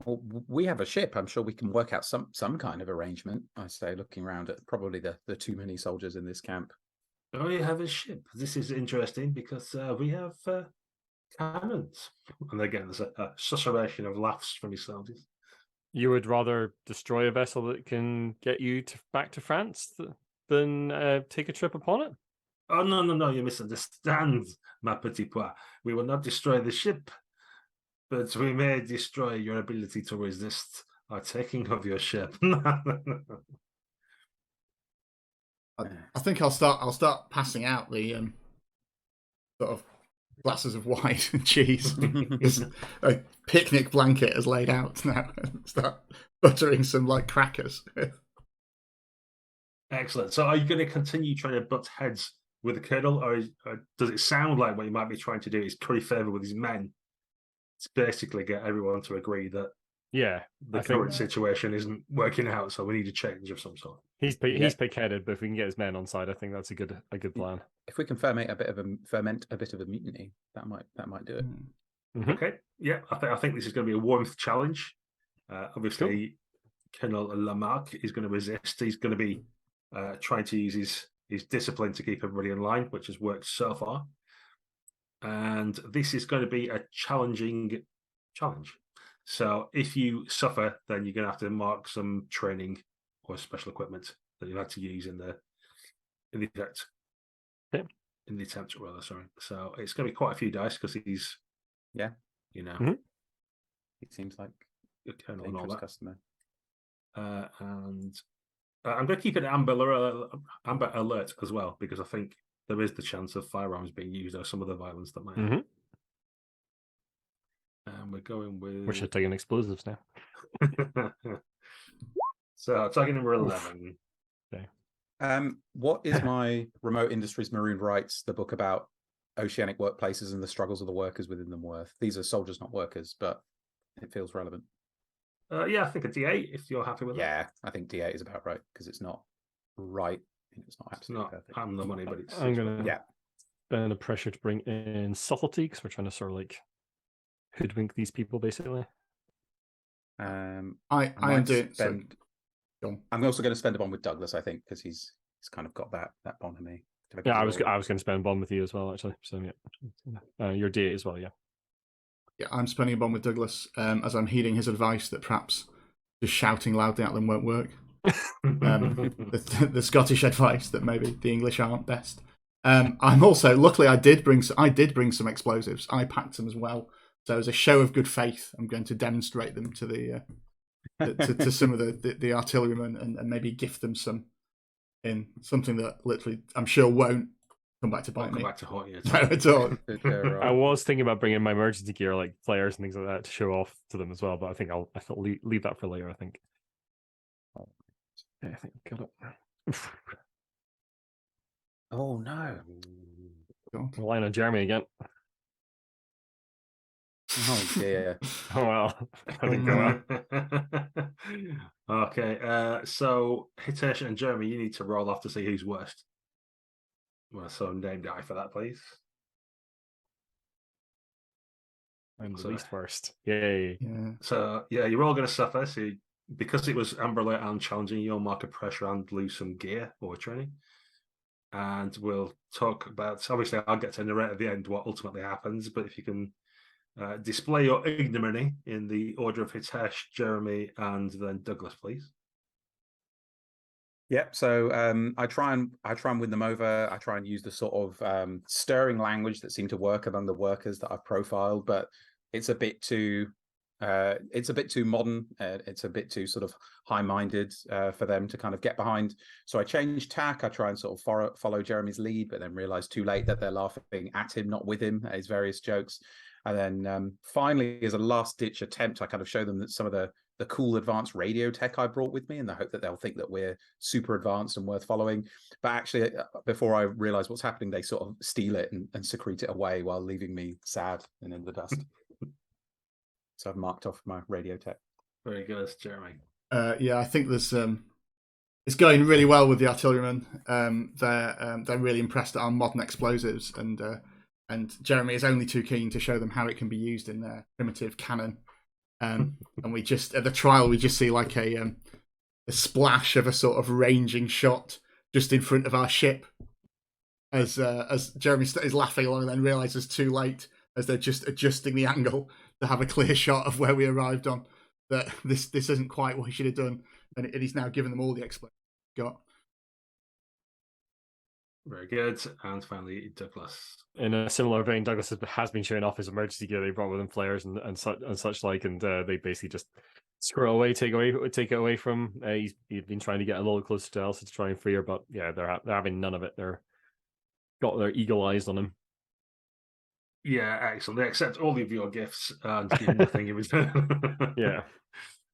Well, we have a ship. I'm sure we can work out some kind of arrangement. I say, looking around at probably the too many soldiers in this camp. Oh, you have a ship. This is interesting because we have cannons. And again, there's a susurration of laughs from his soldiers. You would rather destroy a vessel that can get you back to France than take a trip upon it? Oh, no, you misunderstand, ma petit pois. We will not destroy the ship, but we may destroy your ability to resist our taking of your ship. I think I'll start passing out the sort of glasses of wine and cheese. A picnic blanket is laid out now. Start buttering some like crackers. Excellent. So are you going to continue trying to butt heads with the Colonel, or does it sound like what you might be trying to do is curry favour with his men to basically get everyone to agree that the current situation isn't working out, so we need a change of some sort? He's pig-headed, but if we can get his men on side, I think that's a good plan. If we can ferment a bit of a mutiny, that might do it. Mm-hmm. Okay, yeah, I think this is going to be a warmth challenge. Obviously, Colonel Lamarck is going to resist. He's going to be trying to use his discipline to keep everybody in line, which has worked so far. And this is going to be a challenging challenge. So if you suffer, then you're going to have to mark some training or special equipment that you've had to use in the effect. Okay. in the attempt rather. Sorry. So it's going to be quite a few dice because he's Yeah. you know He seems like a colonel and all dangerous that. customer. And I'm going to keep an amber alert as well because I think there is the chance of firearms being used or some of the violence that might happen. And we're going with. We should take in explosives now. So target number 11. Okay. What is my Remote Industries Marooned Rights, the book about oceanic workplaces and the struggles of the workers within them worth? These are soldiers, not workers, but it feels relevant. Yeah, I think a D8 if you're happy with that. Yeah, I think D8 is about right because it's not right. It's not absolutely perfect. I'm the money, but it's. I'm gonna Yeah. spend the pressure to bring in subtlety because we're trying to sort of like hoodwink these people basically. I am doing. Spend, I'm also going to spend a bond with Douglas, I think, because he's kind of got that bonhomie. Yeah, I was going to spend a bond with you as well, actually. So yeah, your D8 as well, yeah. Yeah, I'm spending a bond with Douglas as I'm heeding his advice that perhaps just shouting loudly at them won't work. The Scottish advice that maybe the English aren't best. I'm also luckily I did bring some explosives. I packed them as well. So as a show of good faith, I'm going to demonstrate them to the to some of the artillerymen and maybe gift them some in something that literally I'm sure won't come back to bite me. Come back to haunt you. No, at all. I was thinking about bringing my emergency gear, like flares and things like that, to show off to them as well. But I think I'll leave that for later. I think. Yeah, I think I got it. Oh no! Relying on Jeremy again. Oh dear. Oh well, I didn't go well. Okay, so Hitesh and Jeremy, you need to roll off to see who's worst. Well, so name die for that, please. I'm the least worst. Yay. Yeah. So yeah, you're all going to suffer. So because it was amber alert and challenging, you'll mark a pressure and lose some gear or training. And we'll talk about. Obviously, I'll get to narrate at the end what ultimately happens. But if you can display your ignominy in the order of Hitesh, Jeremy, and then Douglas, please. Yep. So I try and win them over. I try and use the sort of stirring language that seemed to work among the workers that I've profiled, but it's a bit too modern. It's a bit too sort of high-minded for them to kind of get behind. So I change tack. I try and sort of follow Jeremy's lead, but then realize too late that they're laughing at him, not with him, at his various jokes. And then finally, as a last-ditch attempt, I kind of show them that some of the cool advanced radio tech I brought with me in the hope that they'll think that we're super advanced and worth following. But actually, before I realize what's happening, they sort of steal it and secrete it away while leaving me sad and in the dust. So I've marked off my radio tech. Very good, Jeremy. Yeah, I think there's it's going really well with the artillerymen. They're really impressed at our modern explosives, and Jeremy is only too keen to show them how it can be used in their primitive cannon. And we just at the trial we just see like a splash of a sort of ranging shot just in front of our ship as Jeremy is laughing along and then realizes too late as they're just adjusting the angle to have a clear shot of where we arrived on that this isn't quite what he should have done, and he's now given them all the explosives got. Very good. And finally, Douglas. In a similar vein, Douglas has been showing off his emergency gear they brought with him, flares and such like, and they basically just squirrel away, take it away from. He'd been trying to get a little closer to Elsa to try and free her, but yeah, they're having none of it. They're got their eagle eyes on him. Yeah, excellent. They accept all of your gifts and give nothing in return. Yeah.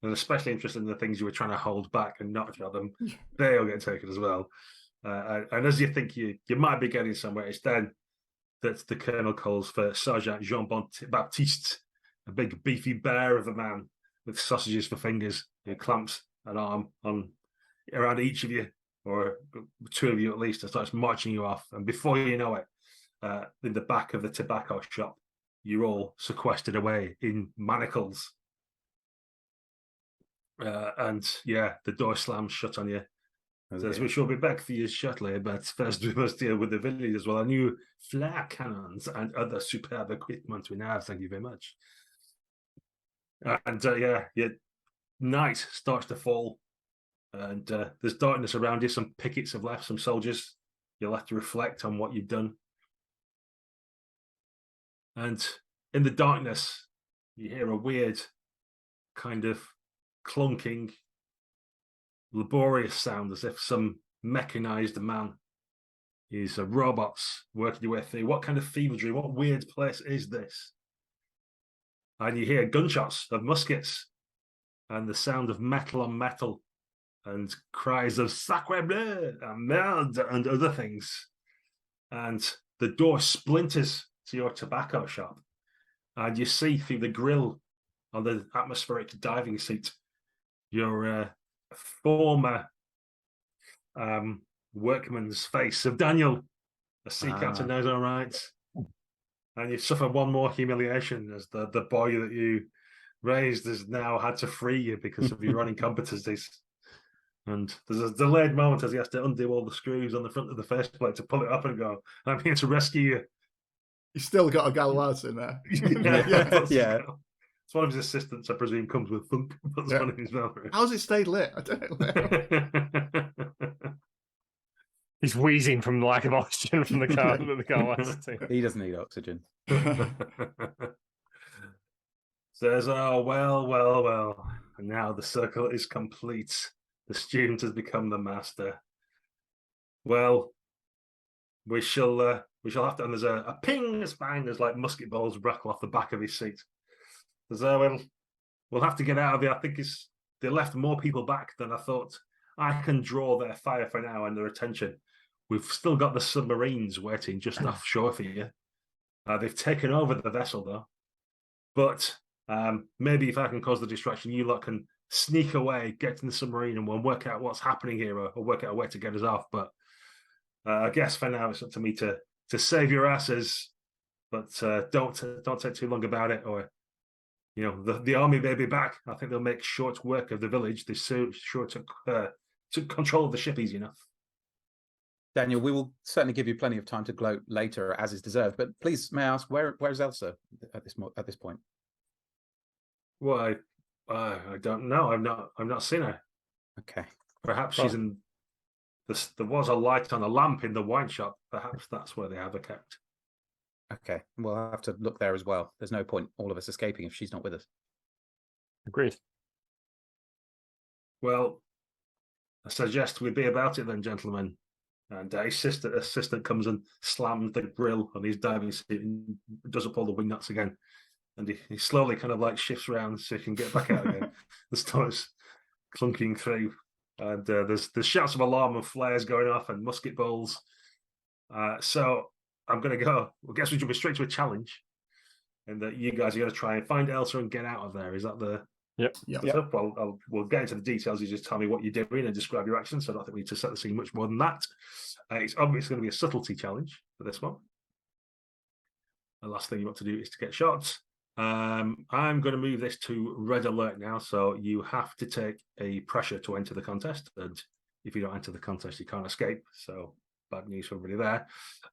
And especially interested in the things you were trying to hold back and not show them. They all get taken as well. And as you think you might be getting somewhere, it's then that the Colonel calls for Sergeant Jean-Baptiste, a big beefy bear of a man with sausages for fingers, who clamps an arm on around each of you, or two of you at least, and starts marching you off. And before you know it, in the back of the tobacco shop, you're all sequestered away in manacles. And yeah, the door slams shut on you. Says, we shall be back for you shortly, but first we must deal with the village as well. Our new flare cannons and other superb equipment we now have. Thank you very much. And night starts to fall, and there's darkness around you. Some pickets have left, some soldiers. You'll have to reflect on what you've done. And in the darkness, you hear a weird kind of clunking, laborious sound, as if some mechanized man is robots working your way through. What kind of fever dream? What weird place is this? And you hear gunshots of muskets and the sound of metal on metal and cries of sacre bleu and merde and other things. And the door splinters to your tobacco shop, and you see through the grill on the atmospheric diving seat your former workman's face of Daniel, a sea captain knows all right. And you suffer one more humiliation as the boy that you raised has now had to free you because of your own incompetencies. And there's a delayed moment as he has to undo all the screws on the front of the faceplate to pull it up and go, I'm here to rescue you. He's still got a Galois in there. Yeah. It's one of his assistants, I presume, comes with funk. Puts one in his mouth. How's it stayed lit? I don't know. He's wheezing from lack of oxygen from the car. He doesn't need oxygen. Says, oh, well. And now the circle is complete. The student has become the master. Well, we shall have to, and there's a ping behind, there's like musket balls rattle off the back of his seat. There's we'll have to get out of here. I think they left more people back than I thought. I can draw their fire for now and their attention. We've still got the submarines waiting just offshore for you. They've taken over the vessel though. But maybe if I can cause the distraction, you lot can sneak away, get to the submarine, and we'll work out what's happening here, or work out a way to get us off. But I guess for now it's up to me to save your asses. But don't take too long about it, or the army may be back. I think they'll make short work of the village. They're sure to control of the shippies enough. Daniel, we will certainly give you plenty of time to gloat later, as is deserved. But please, may I ask, where's Elsa at this point? Well, I don't know. I've not seen her. Okay. Perhaps she's in. There was a light on a lamp in the wine shop. Perhaps that's where they have her kept. Okay. We'll have to look there as well. There's no point all of us escaping if she's not with us. Agreed. Well, I suggest we be about it then, gentlemen. And his assistant comes and slams the grill on his diving suit and does up all the wing nuts again. And he slowly kind of like shifts around so he can get back out again. The starts clunking through. And there's shouts of alarm and flares going off and musket balls. So I'm going to go. I guess we jump straight to a challenge. And that you guys are going to try and find Elsa and get out of there. Is that the... Yep. Well, we'll get into the details. You just tell me what you're doing and describe your actions. So I don't think we need to set the scene much more than that. It's obviously going to be a subtlety challenge for this one. The last thing you want to do is to get shots. I'm going to move this to red alert now. So you have to take a pressure to enter the contest. And if you don't enter the contest, you can't escape. So bad news for everybody there.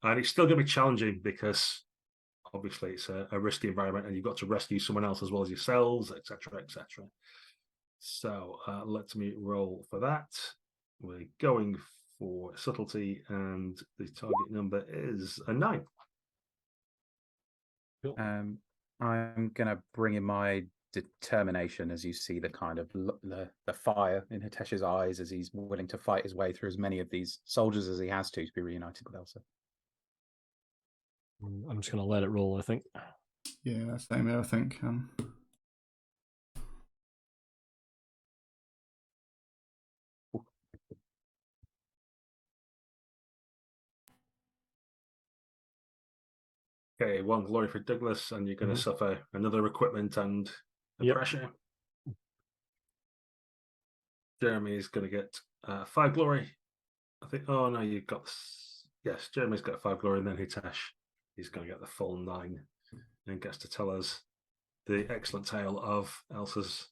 And it's still going to be challenging because obviously it's a risky environment and you've got to rescue someone else as well as yourselves, etc., etc. So let me roll for that. We're going for subtlety and the target number is a 9. Cool. I'm going to bring in my determination as you see the kind of the fire in Hitesh's eyes as he's willing to fight his way through as many of these soldiers as he has to be reunited with Elsa. I'm just going to let it roll, I think. Yeah, same here, I think. Okay, 1 glory for Douglas, and you're going to suffer another equipment and pressure. Jeremy is going to get 5 glory. I think. Oh no, you've got. Yes, Jeremy's got 5 glory, and then Hitesh is going to get the full 9, and gets to tell us the excellent tale of Elsa's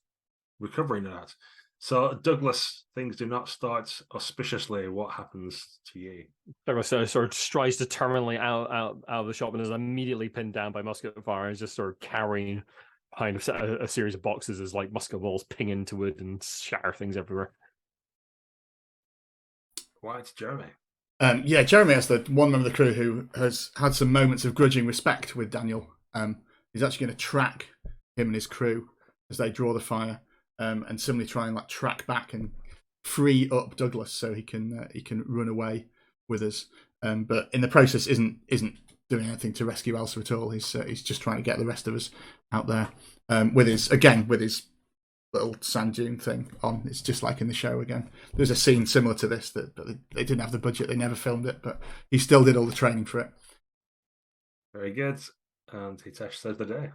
recovery in that. So, Douglas, things do not start auspiciously. What happens to you? Douglas sort of strides determinedly out of the shop and is immediately pinned down by musket fire and is just sort of carrying behind a series of boxes as like musket balls ping into wood and shatter things everywhere. Why, it's Jeremy. Jeremy is the one member of the crew who has had some moments of grudging respect with Daniel He's actually going to track him and his crew as they draw the fire, and similarly try and like track back and free up Douglas so he can run away with us. But in the process, isn't doing anything to rescue Elsa at all. He's just trying to get the rest of us out there with his little sand dune thing on. It's just like in the show again. There's a scene similar to this but they didn't have the budget. They never filmed it, but he still did all the training for it. Very good. And Hitesh says the day.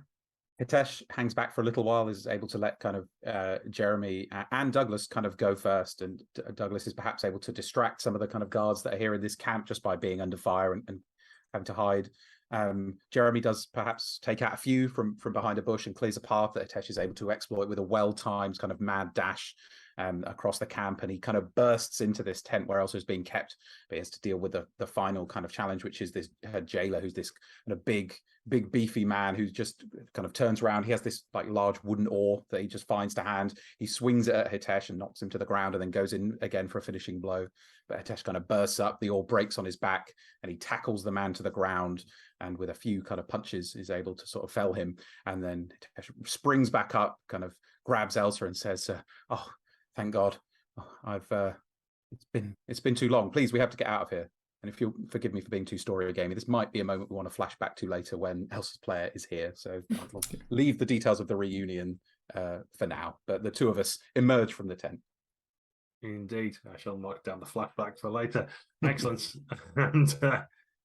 Hitesh hangs back for a little while, is able to let kind of Jeremy and Douglas kind of go first, and Douglas is perhaps able to distract some of the kind of guards that are here in this camp just by being under fire and having to hide. Jeremy does perhaps take out a few from behind a bush and clears a path that Hitesh is able to exploit with a well-timed kind of mad dash across the camp, and he kind of bursts into this tent where Elsa is being kept, but he has to deal with the final kind of challenge, which is this her jailer, who's this kind of big beefy man who just kind of turns around. He has this like large wooden oar that he just finds to hand. He swings it at Hitesh and knocks him to the ground, and then goes in again for a finishing blow. But Hitesh kind of bursts up, the oar breaks on his back, and he tackles the man to the ground, and with a few kind of punches is able to sort of fell him. And then Hitesh springs back up, kind of grabs Elsa and says, "Oh, thank God, it's been too long. Please, we have to get out of here. And if you'll forgive me for being too story gamey, this might be a moment we want to flash back to later when Elsa's player is here. So I'll leave the details of the reunion for now. But the two of us emerge from the tent." Indeed. I shall mark down the flashback for later. Excellent. And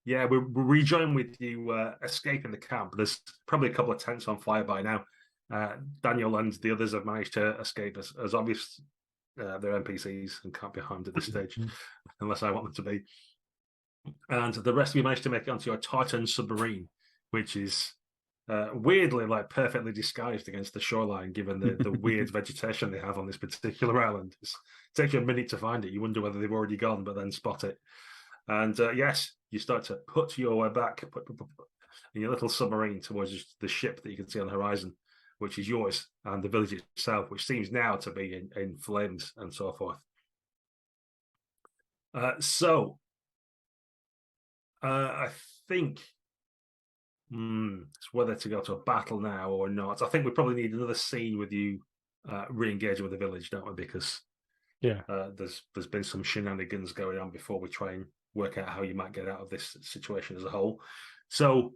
yeah, we're rejoining with you escaping the camp. There's probably a couple of tents on fire by now. Daniel and the others have managed to escape as obvious. They're NPCs and can't be harmed at this stage, unless I want them to be. And the rest of you managed to make it onto your Tartan submarine, which is weirdly like perfectly disguised against the shoreline, given the weird vegetation they have on this particular island. It takes you a minute to find it. You wonder whether they've already gone, but then spot it. And yes, you start to put your way back in your little submarine towards the ship that you can see on the horizon, which is yours, and the village itself, which seems now to be in flames and so forth. I think it's whether to go to a battle now or not. I think we probably need another scene with you re-engaging with the village, don't we? Because there's been some shenanigans going on before we try and work out how you might get out of this situation as a whole. So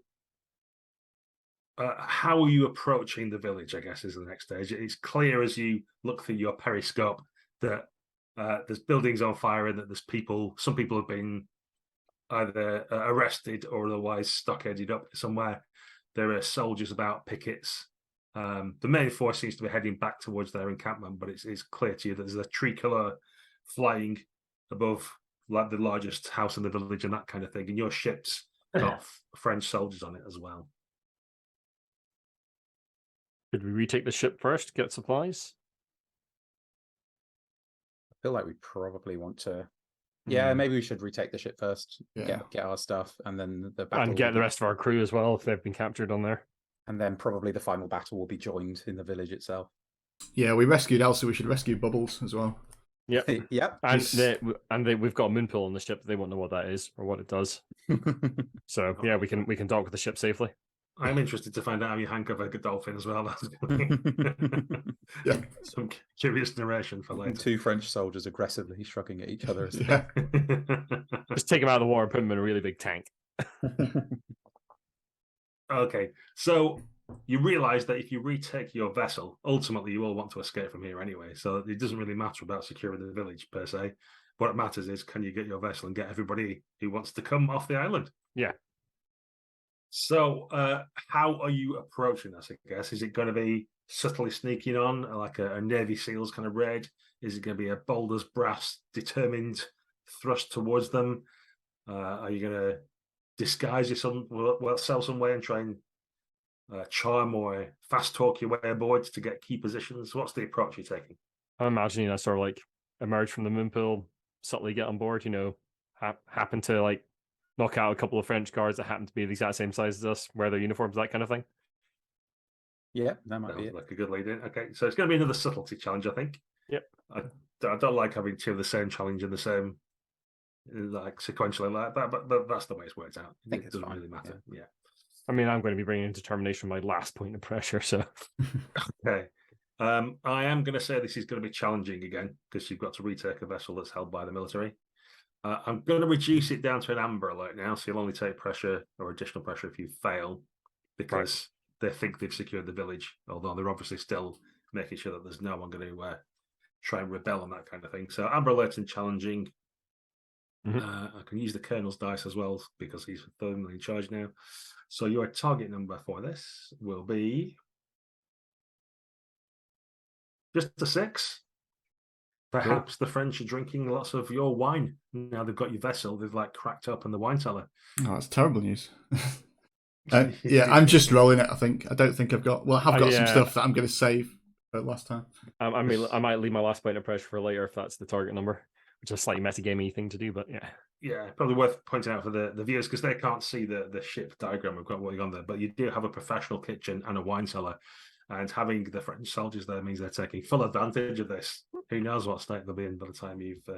how are you approaching the village, I guess, is the next stage. It's clear as you look through your periscope that there's buildings on fire and that there's some people have been either arrested or otherwise stockaded up somewhere. There are soldiers about, pickets. The main force seems to be heading back towards their encampment, but it's clear to you that there's a tricolour flying above like the largest house in the village and that kind of thing. And your ship's got French soldiers on it as well. Should we retake the ship first, get supplies? I feel like we probably want to. Yeah, maybe we should retake the ship first, get our stuff, and then the battle. And get the rest of our crew as well if they've been captured on there. And then probably the final battle will be joined in the village itself. Yeah, we rescued Elsa. We should rescue Bubbles as well. Yep. Yep. And we've got a moon pill on the ship. They won't know what that is or what it does. So yeah, we can dock with the ship safely. I'm interested to find out how you handcuff a dolphin as well. Yeah. Some curious narration for later. Two French soldiers aggressively shrugging at each other. Yeah. Just take them out of the water and put them in a really big tank. Okay, so you realise that if you retake your vessel, ultimately you all want to escape from here anyway. So it doesn't really matter about securing the village per se. What matters is, can you get your vessel and get everybody who wants to come off the island? Yeah. So how are you approaching this, I guess? Is it going to be subtly sneaking on, like a Navy SEALs kind of raid? Is it going to be a bold brass, determined thrust towards them? Are you going to disguise yourself some way and try and charm or fast talk your way aboard to get key positions? What's the approach you're taking? I'm imagining I sort of like emerge from the moon pool, subtly get on board, happen to like knock out a couple of French guards that happen to be the exact same size as us, wear their uniforms, that kind of thing. Yeah, that might be it. Like a good lead in. Okay, so it's going to be another subtlety challenge, I think. Yep. I don't like having two of the same challenge in the same, like sequentially like that, but that's the way it's worked out. I think it doesn't really matter. Yeah. I mean, I'm going to be bringing in determination my last point of pressure. So, Okay. I am going to say this is going to be challenging again because you've got to retake a vessel that's held by the military. I'm going to reduce it down to an amber alert now, so you'll only take pressure or additional pressure if you fail, because they think they've secured the village, although they're obviously still making sure that there's no one going to try and rebel on that kind of thing. So amber alert's and challenging. I can use the colonel's dice as well because he's firmly in charge now. So your target number for this will be just a 6. Perhaps the French are drinking lots of your wine. Now they've got your vessel, they've like cracked open the wine cellar. Oh, that's terrible news. Yeah, I'm just rolling it, I think. I don't think I've got... Well, I've got some stuff that I'm going to save for last time. I might leave my last point of pressure for later if that's the target number, which is a slightly metagamey thing to do, but yeah. Yeah, probably worth pointing out for the viewers because they can't see the ship diagram we've got going on there, but you do have a professional kitchen and a wine cellar. And having the French soldiers there means they're taking full advantage of this. Who knows what state they'll be in by the time you've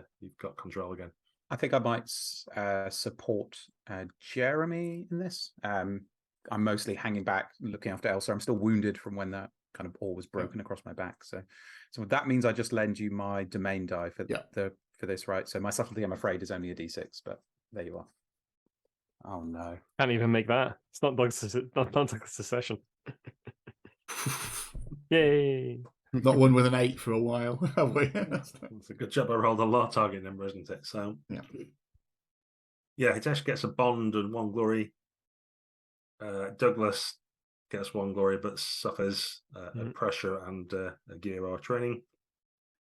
got control again. I think I might support Jeremy in this. I'm mostly hanging back, looking after Elsa. I'm still wounded from when that kind of oar was broken across my back. So that means I just lend you my domain die for for this, right? So my subtlety, I'm afraid, is only a D6, but there you are. Oh no! Can't even make that. It's not like secession. Yay! Not one with an 8 for a while, have we? It's a good job I rolled a low target number, isn't it? So yeah, Hitesh gets a bond and 1 glory. Douglas gets 1 glory, but suffers a pressure and a gear or training.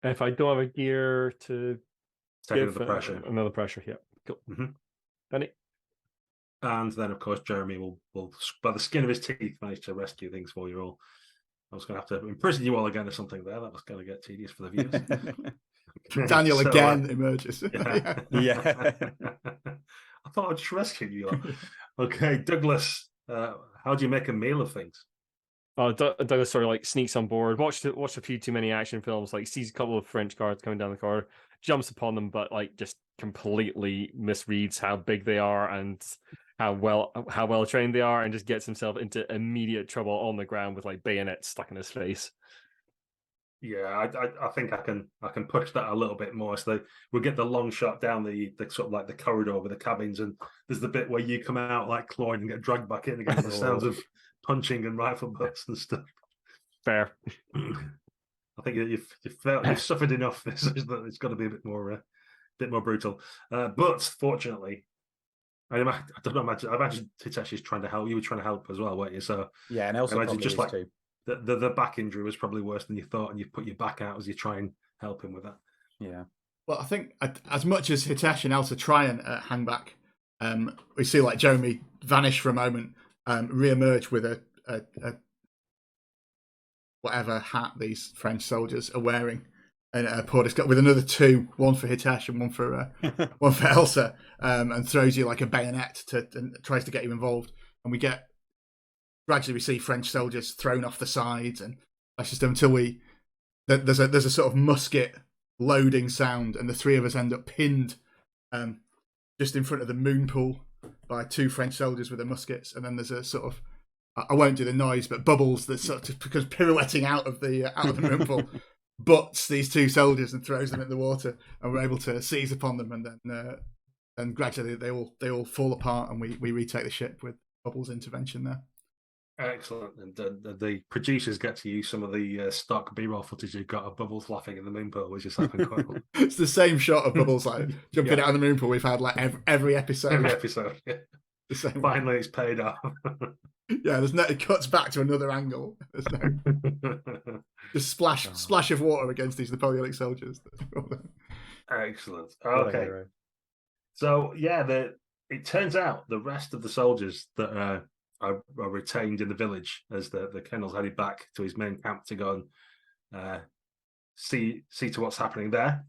If I don't have a gear to take another pressure, yeah, cool. Danny. And then, of course, Jeremy will, by the skin of his teeth, manage to rescue things for you all. I was going to have to imprison you all again or something there. That was going to get tedious for the viewers. Daniel again emerges. Yeah. I thought I'd just rescue you. Okay, Douglas, how do you make a meal of things? Douglas sort of like sneaks on board, watched a few too many action films, like sees a couple of French guards coming down the corridor, jumps upon them, but like just completely misreads how big they are and how well trained they are, and just gets himself into immediate trouble on the ground with like bayonets stuck in his face. Yeah, I think I can push that a little bit more. So we'll get the long shot down the sort of like the corridor with the cabins, and there's the bit where you come out like clawing and get dragged back in again. The sounds of punching and rifle butts and stuff. Fair. I think you've suffered enough. It's got to be a bit more brutal. But fortunately, I don't imagine. I imagine Hiteshi's trying to help. You were trying to help as well, weren't you? So yeah, and also probably just like too. The back injury was probably worse than you thought, and you put your back out as you try and help him with that. Yeah. Well, I think as much as Hitesh and Elsa try and hang back, we see like Jeremy vanish for a moment, re-emerge with a whatever hat these French soldiers are wearing, and with another 2, one for Hitesh and one for Elsa, and throws you like a bayonet and tries to get you involved. And gradually we see French soldiers thrown off the sides and lashes them until there's a sort of musket loading sound, and the 3 of us end up pinned just in front of the moon pool by 2 French soldiers with their muskets, and then there's a sort of, I won't do the noise, but bubbles that sort of because pirouetting out of the moon pool butts these 2 soldiers and throws them in the water, and we're able to seize upon them, and then gradually they all fall apart, and we retake the ship with Bubbles' intervention there. Excellent. And the producers get to use some of the stock B-roll footage you've got of Bubbles laughing in the moon pool, which is happening quite well. It's the same shot of Bubbles like jumping out of the moon pool we've had like every episode. Every episode, yeah. The same Finally, way. It's paid off. Yeah, it cuts back to another angle. Just splash of water against these Napoleonic soldiers. Excellent. Okay. So yeah, it turns out the rest of the soldiers that are retained in the village as the colonel's headed back to his main camp to go and see to what's happening there,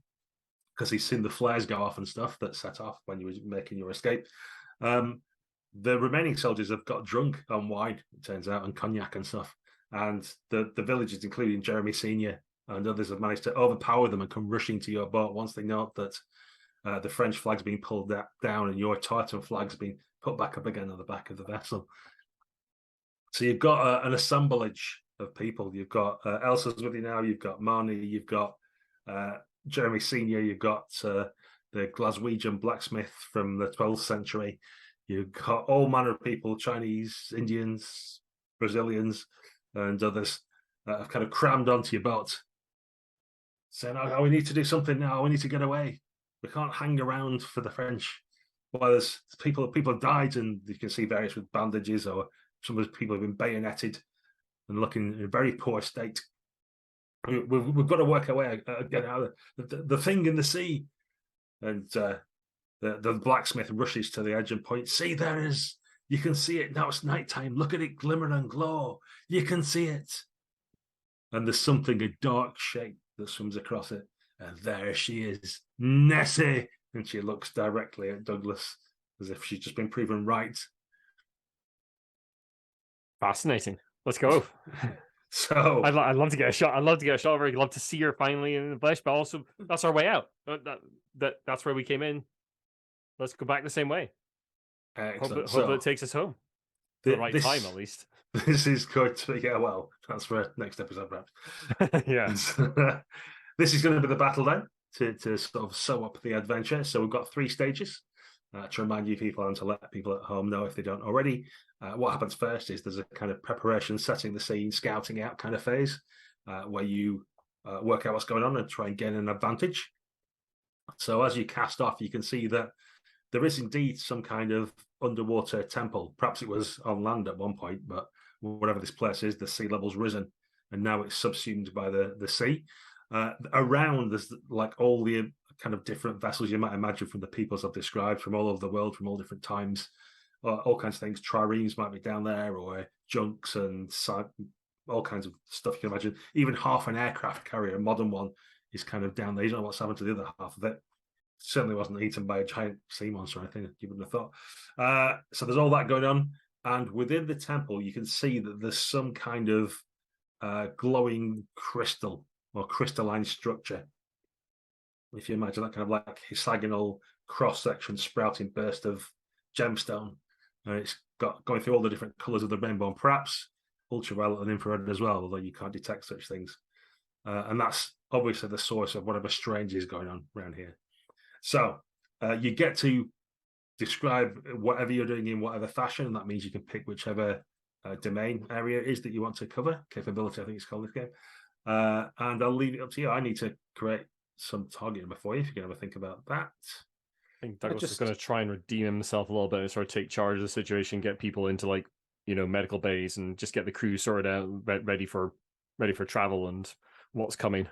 because he's seen the flares go off and stuff that set off when you were making your escape. The remaining soldiers have got drunk on wine, it turns out, and cognac and stuff. And the villagers, including Jeremy Senior and others, have managed to overpower them and come rushing to your boat once they know that the French flag's been pulled down and your tartan flag's been put back up again on the back of the vessel. So you've got an assemblage of people. You've got Elsa's with you now. You've got Marnie. You've got Jeremy Senior. You've got the Glaswegian blacksmith from the 12th century. You've got all manner of people: Chinese, Indians, Brazilians, and others that have kind of crammed onto your boat, saying, "Oh, we need to do something now. We need to get away. We can't hang around for the French." Well, there's people have died, and you can see various with bandages, or some of those people have been bayoneted and looking in a very poor state. We've got to work our way get out of the thing in the sea. And the blacksmith rushes to the edge and points. "See, there is. You can see it now. It's nighttime. Look at it glimmer and glow. You can see it." And there's something, a dark shape that swims across it. And there she is, Nessie. And she looks directly at Douglas as if she's just been proven right. Fascinating. Let's go. So I'd love to get a shot. I'd love to get a shot of her. I'd love to see her finally in the flesh, but also that's our way out. That's where we came in. Let's go back the same way. Hope that it takes us home. The right time, at least. This is going to be, well, that's for next episode, perhaps. Yeah. This is going to be the battle then, to sort of sew up the adventure. So we've got 3 stages to remind you people and to let people at home know if they don't already. What happens first is there's a kind of preparation, setting the scene, scouting out kind of phase where you work out what's going on and try and gain an advantage. So as you cast off, you can see that there is indeed some kind of underwater temple. Perhaps it was on land at one point, but whatever this place is, the sea level's risen and now it's subsumed by the sea. Around, there's like all the kind of different vessels you might imagine from the peoples I've described from all over the world, from all different times, all kinds of things. Triremes might be down there, or junks and all kinds of stuff you can imagine. Even half an aircraft carrier, a modern one, is kind of down there. You don't know what's happened to the other half of it. Certainly wasn't eaten by a giant sea monster, I think you wouldn't have thought. So there's all that going on. And within the temple, you can see that there's some kind of glowing crystal or crystalline structure. If you imagine that kind of like hexagonal cross-section sprouting burst of gemstone. And it's got going through all the different colours of the rainbow, and perhaps ultraviolet and infrared as well, although you can't detect such things. And that's obviously the source of whatever strange is going on around here. So you get to describe whatever you're doing in whatever fashion, and that means you can pick whichever domain area it is that you want to cover. Capability, I think it's called this game. And I'll leave it up to you. I need to create some targeting before you, if you're going to think about that. I think Douglas is going to try and redeem himself a little bit and sort of take charge of the situation, get people into like, medical bays and just get the crew sorted out, ready for travel and what's coming.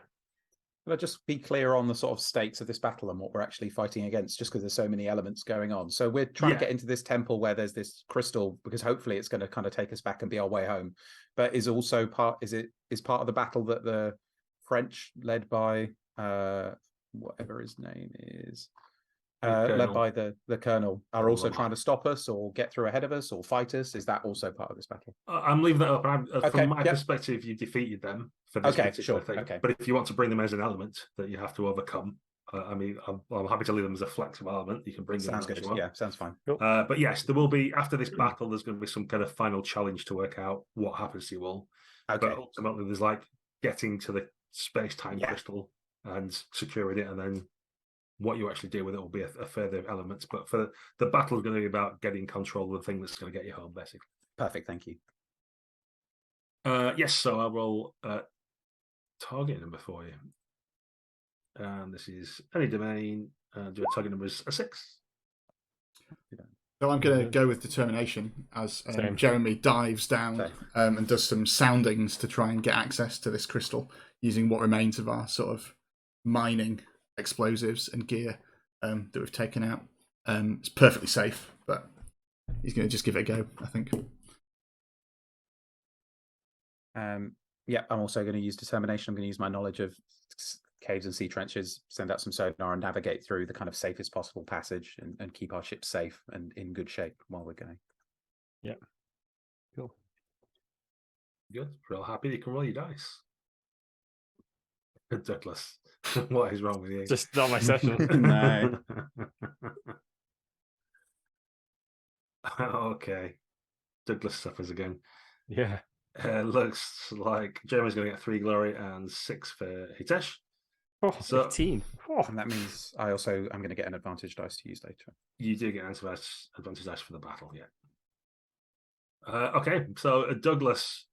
Will I just be clear on the sort of stakes of this battle and what we're actually fighting against, just because there's so many elements going on? So we're trying to get into this temple where there's this crystal, because hopefully it's going to kind of take us back and be our way home. But is also part of the battle that the French, led by whatever his name is, led by the colonel, are also trying to stop us or get through ahead of us or fight us? Is that also part of this battle? I'm leaving that up. From my perspective, you defeated them for this particular thing. Okay. But if you want to bring them as an element that you have to overcome, I'm happy to leave them as a flexible element. You can bring them. Sounds good. Yeah, sounds fine. Cool. But yes, there will be, after this battle, there's going to be some kind of final challenge to work out what happens to you all. Okay. But ultimately, there's like getting to the space-time crystal and securing it, and then what you actually do with it will be a further element. But for the battle is going to be about getting control of the thing that's going to get you home, basically. Perfect. Thank you. Yes, so I will target number for you. And this is any domain. Do a target number is a 6. So I'm going to go with determination as Jeremy dives down and does some soundings to try and get access to this crystal using what remains of our sort of mining explosives and gear that we've taken out. It's perfectly safe, but he's going to just give it a go, I think. Yeah, I'm also going to use determination. I'm going to use my knowledge of caves and sea trenches, send out some sonar and navigate through the kind of safest possible passage and keep our ship safe and in good shape while we're going. Yeah. Cool. Good. Real happy you can roll your dice. Douglas, what is wrong with you? Just not my session. No. Okay. Douglas suffers again. Yeah. Looks like Jeremy's going to get 3 glory and 6 for Hitesh. Oh, So 18. Oh. And that means I'm going to get an advantage dice to use later. You do get advantage dice for the battle, yeah. Okay, so Douglas,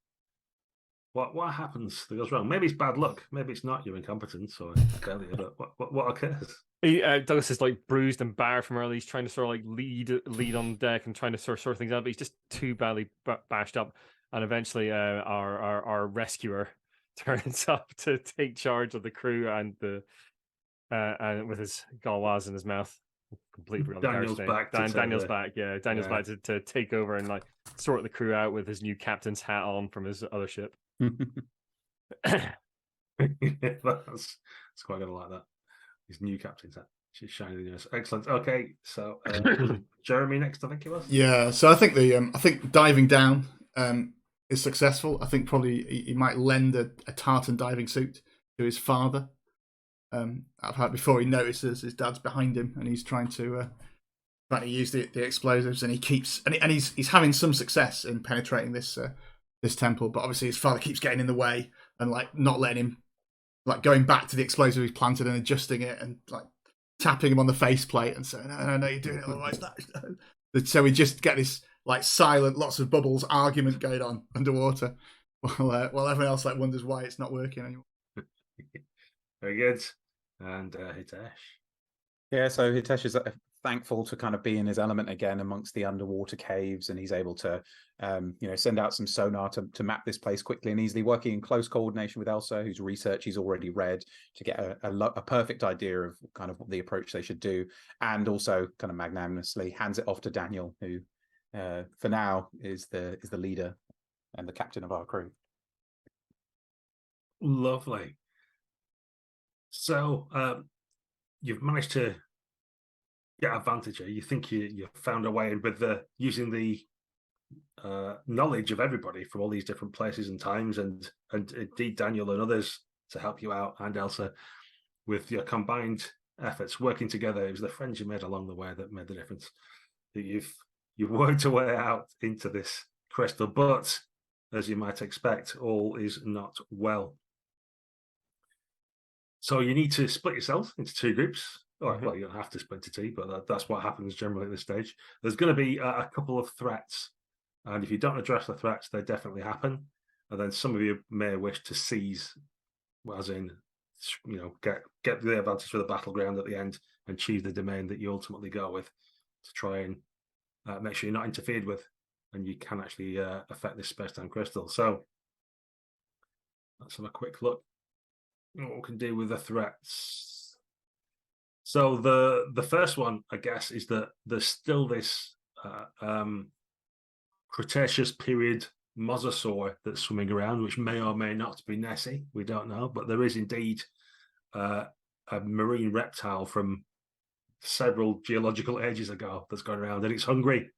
what happens that goes wrong? Maybe it's bad luck. Maybe it's not your incompetence or failure, but what occurs? Douglas is like bruised and battered from early. He's trying to sort of like lead on deck and trying to sort things out, but he's just too badly bashed up. And eventually, our rescuer turns up to take charge of the crew and and with his galwaz in his mouth, completely Daniel's back. Daniel's back. Yeah, Daniel's back to take over and like sort the crew out with his new captain's hat on from his other ship. That's quite gonna like that. His new captain's hat. She's shining in us. Excellent. Okay, so Jeremy next, I think it was. Yeah, so I think I think diving down is successful. I think probably he might lend a tartan diving suit to his father. Before he notices his dad's behind him and he's trying to use the explosives, and he's having some success in penetrating this temple, but obviously his father keeps getting in the way and like not letting him, like going back to the explosive he's planted and adjusting it and like tapping him on the faceplate and saying, no, you're doing it otherwise. So we just get this like silent, lots of bubbles argument going on underwater while everyone else like wonders why it's not working anymore. Very good. And Hitesh. Yeah, so Hitesh is thankful to kind of be in his element again amongst the underwater caves, and he's able to send out some sonar to map this place quickly and easily, working in close coordination with Elsa, whose research he's already read, to get a perfect idea of kind of the approach they should do, and also kind of magnanimously hands it off to Daniel, who for now is the leader and the captain of our crew. Lovely. So you've managed to get advantage here. You think you found a way in with using the knowledge of everybody from all these different places and times, and indeed Daniel and others to help you out, and Elsa, with your combined efforts working together. It was the friends you made along the way that made the difference. That you've worked your way out into this crystal, but as you might expect, all is not well. So you need to split yourself into 2 groups. Well, you don't have to split into 2, but that's what happens generally at this stage. There's going to be a couple of threats, and if you don't address the threats, they definitely happen. And then some of you may wish to seize, as in, get the advantage for the battleground at the end and choose the domain that you ultimately go with to try and make sure you're not interfered with, and you can actually affect this space-time crystal. So let's have a quick look what we can do with the threats. So the first one, I guess, is that there's still this Cretaceous period mosasaur that's swimming around, which may or may not be Nessie. We don't know, but there is indeed a marine reptile from several geological ages ago that's going around, and it's hungry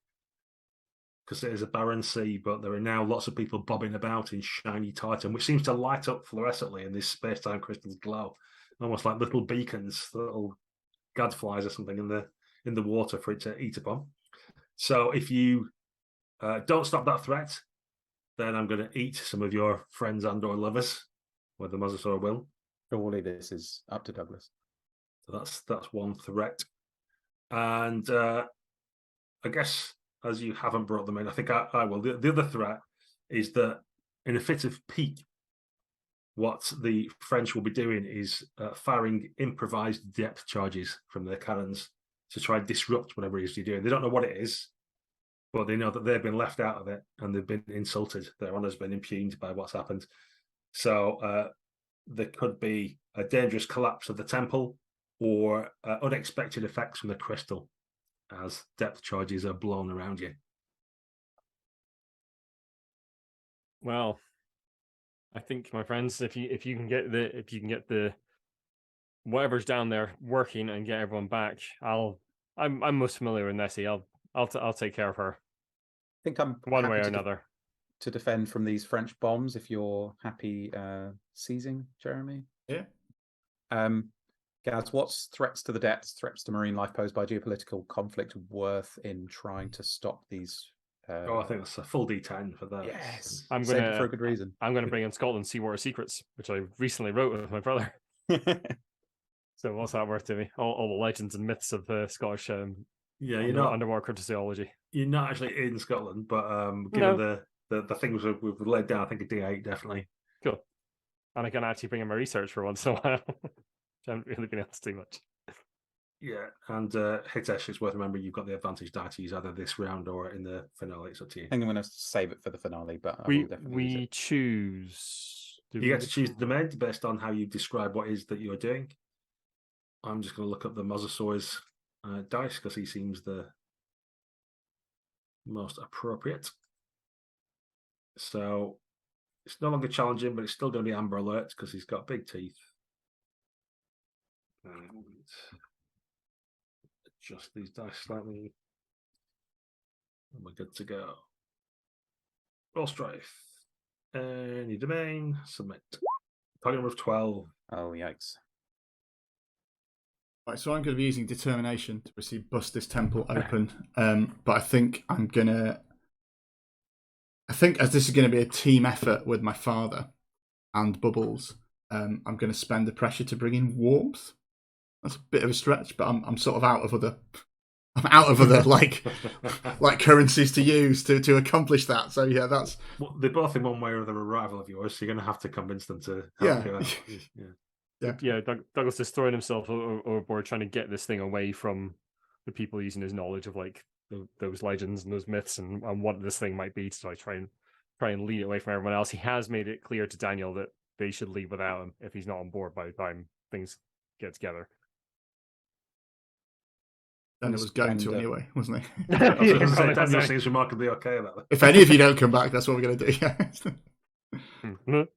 because it is a barren sea, but there are now lots of people bobbing about in shiny tartan, which seems to light up fluorescently in this space-time crystal's glow, almost like little beacons, little gadflies or something in the water for it to eat upon. So if you don't stop that threat, then I'm going to eat some of your friends and or lovers, where the mosasaur will. Surely this is up to Douglas. So that's one threat. And I guess, as you haven't brought them in, I think I will. The other threat is that in a fit of pique, what the French will be doing is firing improvised depth charges from their cannons to try and disrupt whatever it is you're doing. They don't know what it is, but they know that they've been left out of it and they've been insulted. Their honour's been impugned by what's happened. So there could be a dangerous collapse of the temple or unexpected effects from the crystal as depth charges are blown around you. Well, I think, my friends, if you can get the whatever's down there working and get everyone back, I'm most familiar with Nessie. I'll take care of her. I think I'm one way or another to defend from these French bombs. If you're happy seizing, Jeremy. Yeah. Gaz, what's threats to the depths, threats to marine life posed by geopolitical conflict worth in trying to stop these I think that's a full D10 for that. Yes, I'm saved it gonna for a good reason. I'm gonna bring in Scotland Seawater Secrets, which I recently wrote with my brother. So what's that worth to me? All the legends and myths of Scottish underwater cryptozoology. You're not actually in Scotland, but given the things we've laid down, I think a D8 definitely. Cool. And I can actually bring in my research for once in a while, which I haven't really been able to do much. Yeah, and Hitesh, it's worth remembering you've got the advantage die to use either this round or in the finale. It's up to you. I think I'm going to save it for the finale, but I will definitely use it. Choose. You get to choose the domain based on how you describe what it is that you're doing. I'm just going to look up the Mosasaur's dice because he seems the most appropriate. So it's no longer challenging, but it's still going to be Amber Alert because he's got big teeth. And adjust these dice slightly. And we're good to go. Roll strife. Any domain. Submit. Polygon of 12. Oh, yikes. Right, so I'm going to be using determination to receive bust this temple open. But I think as this is going to be a team effort with my father and Bubbles, I'm going to spend the pressure to bring in warmth. That's a bit of a stretch, but I'm sort of out of other like currencies to use to accomplish that. So yeah, that's they're both in one way or other a rival of yours, so you're going to have to convince them to help you out. Yeah, Douglas is throwing himself overboard trying to get this thing away from the people using his knowledge of like those legends and those myths and what this thing might be to try and lead it away from everyone else. He has made it clear to Daniel that they should leave without him if he's not on board by the time things get together. Daniel was going to anyway, wasn't he? Daniel seems remarkably okay about that. If any of you don't come back, that's what we're going to do.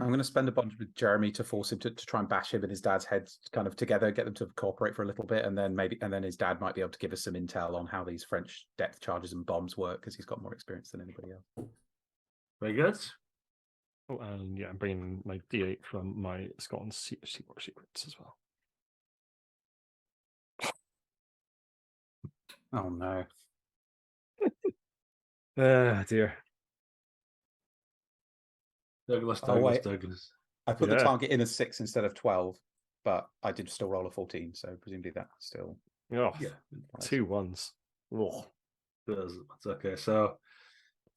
I'm going to spend a bunch with Jeremy to force him to try and bash him and his dad's heads kind of together, get them to cooperate for a little bit, and then his dad might be able to give us some intel on how these French depth charges and bombs work because he's got more experience than anybody else. Very good. Oh, and yeah, I'm bringing my D8 from my Scotland Seawater Secrets as well. Oh no. Dear. Douglas. I put the target in as 6 instead of 12, but I did still roll a 14, so presumably that still. Oh, yeah. 2 ones. Oh. That's okay. So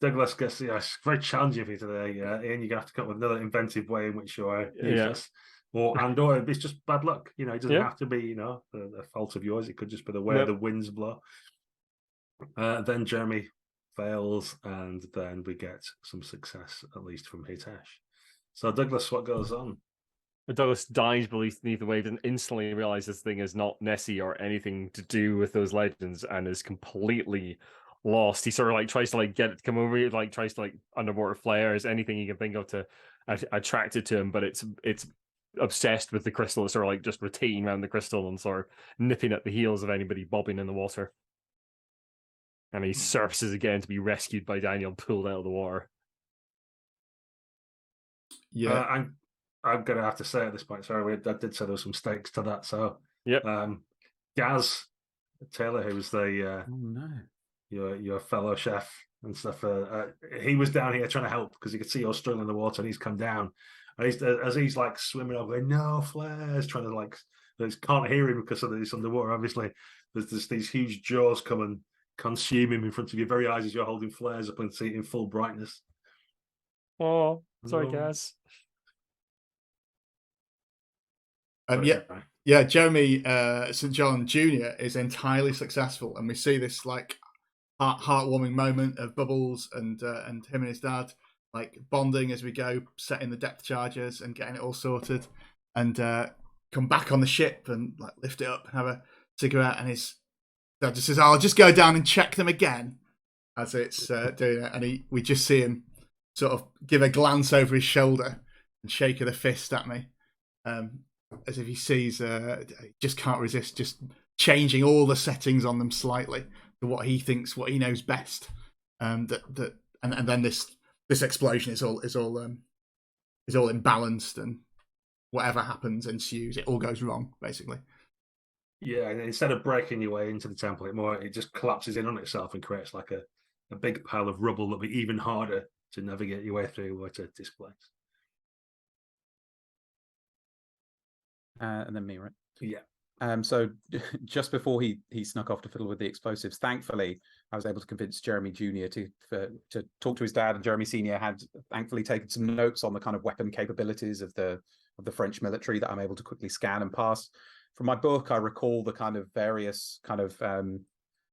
Douglas gets it's very challenging for you today. Ian, you're gonna have to come up with another inventive way in which you are useless. Or it's just bad luck. It doesn't have to be, a fault of yours. It could just be the way the winds blow. Then Jeremy fails, and then we get some success, at least from Hitesh. So Douglas, what goes on? Douglas dies beneath the waves and instantly realizes this thing is not Nessie or anything to do with those legends and is completely lost. He sort of tries to get it to come over, tries to underwater flares, anything he can think of to attract it to him, but it's obsessed with the crystal. It's sort of just rotating around the crystal and sort of nipping at the heels of anybody bobbing in the water. And he surfaces again to be rescued by Daniel, pulled out of the water. Yeah, I'm gonna have to say at this point. Sorry, I did say there were some stakes to that. So, Gaz Taylor, who was your fellow chef and stuff, he was down here trying to help because he could see you're struggling in the water, and he's come down. And as he's swimming over, no flares, trying to can't hear him because of this underwater. Obviously, there's these huge jaws come and consume him in front of your very eyes as you're holding flares up and see it in full brightness. Oh, sorry, guys. Jeremy St. John Jr. is entirely successful, and we see this heartwarming moment of Bubbles and him and his dad bonding as we go, setting the depth charges and getting it all sorted, and come back on the ship and lift it up and have a cigarette, and his dad just says, "I'll just go down and check them again," as it's doing it, and we just see him sort of give a glance over his shoulder and shake of the fist at me, as if he sees just can't resist just changing all the settings on them slightly to what he knows best, and then this explosion is all imbalanced, and whatever happens ensues. It all goes wrong, basically. Yeah, and instead of breaking your way into the temple, it just collapses in on itself and creates a a big pile of rubble that'll be even harder to navigate your way through or to displace. And then me, right? Yeah. So just before he snuck off to fiddle with the explosives, thankfully I was able to convince Jeremy Jr. to talk to his dad, and Jeremy Sr. had thankfully taken some notes on the kind of weapon capabilities of the French military that I'm able to quickly scan and pass. From my book, I recall the kind of various kind of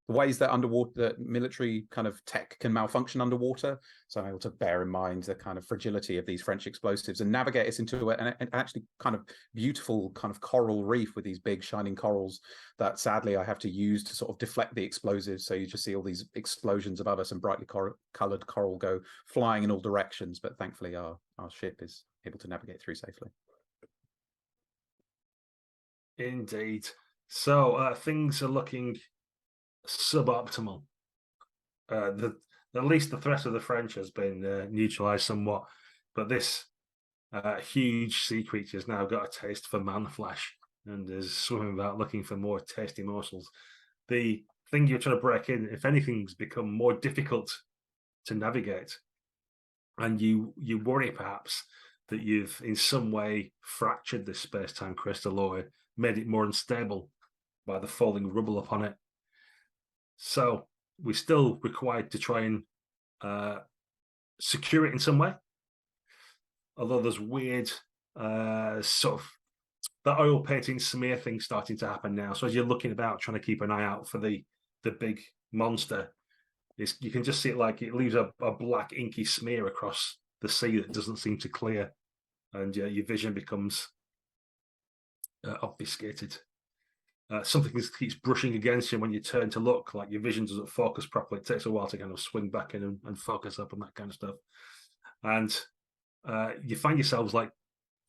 the ways that that military kind of tech can malfunction underwater. So I'm able to bear in mind the kind of fragility of these French explosives and navigate us into an actually kind of beautiful kind of coral reef with these big shining corals that sadly I have to use to sort of deflect the explosives. So you just see all these explosions above us and brightly colored coral go flying in all directions. But thankfully our ship is able to navigate through safely. Indeed. So things are looking suboptimal. At least the threat of the French has been neutralized somewhat, but this huge sea creature has now got a taste for man flesh and is swimming about looking for more tasty morsels. The thing you're trying to break in, if anything's become more difficult to navigate, and you worry perhaps that you've in some way fractured this space-time crystal or made it more unstable by the falling rubble upon it. So we're still required to try and secure it in some way. Although there's weird sort of the oil painting smear thing starting to happen now. So as you're looking about trying to keep an eye out for the big monster, you can just see it like it leaves a black inky smear across the sea that doesn't seem to clear. And your vision becomes obfuscated. Something keeps brushing against you when you turn to look, like your vision doesn't focus properly. It takes a while to kind of swing back in and focus up and that kind of stuff. And you find yourselves like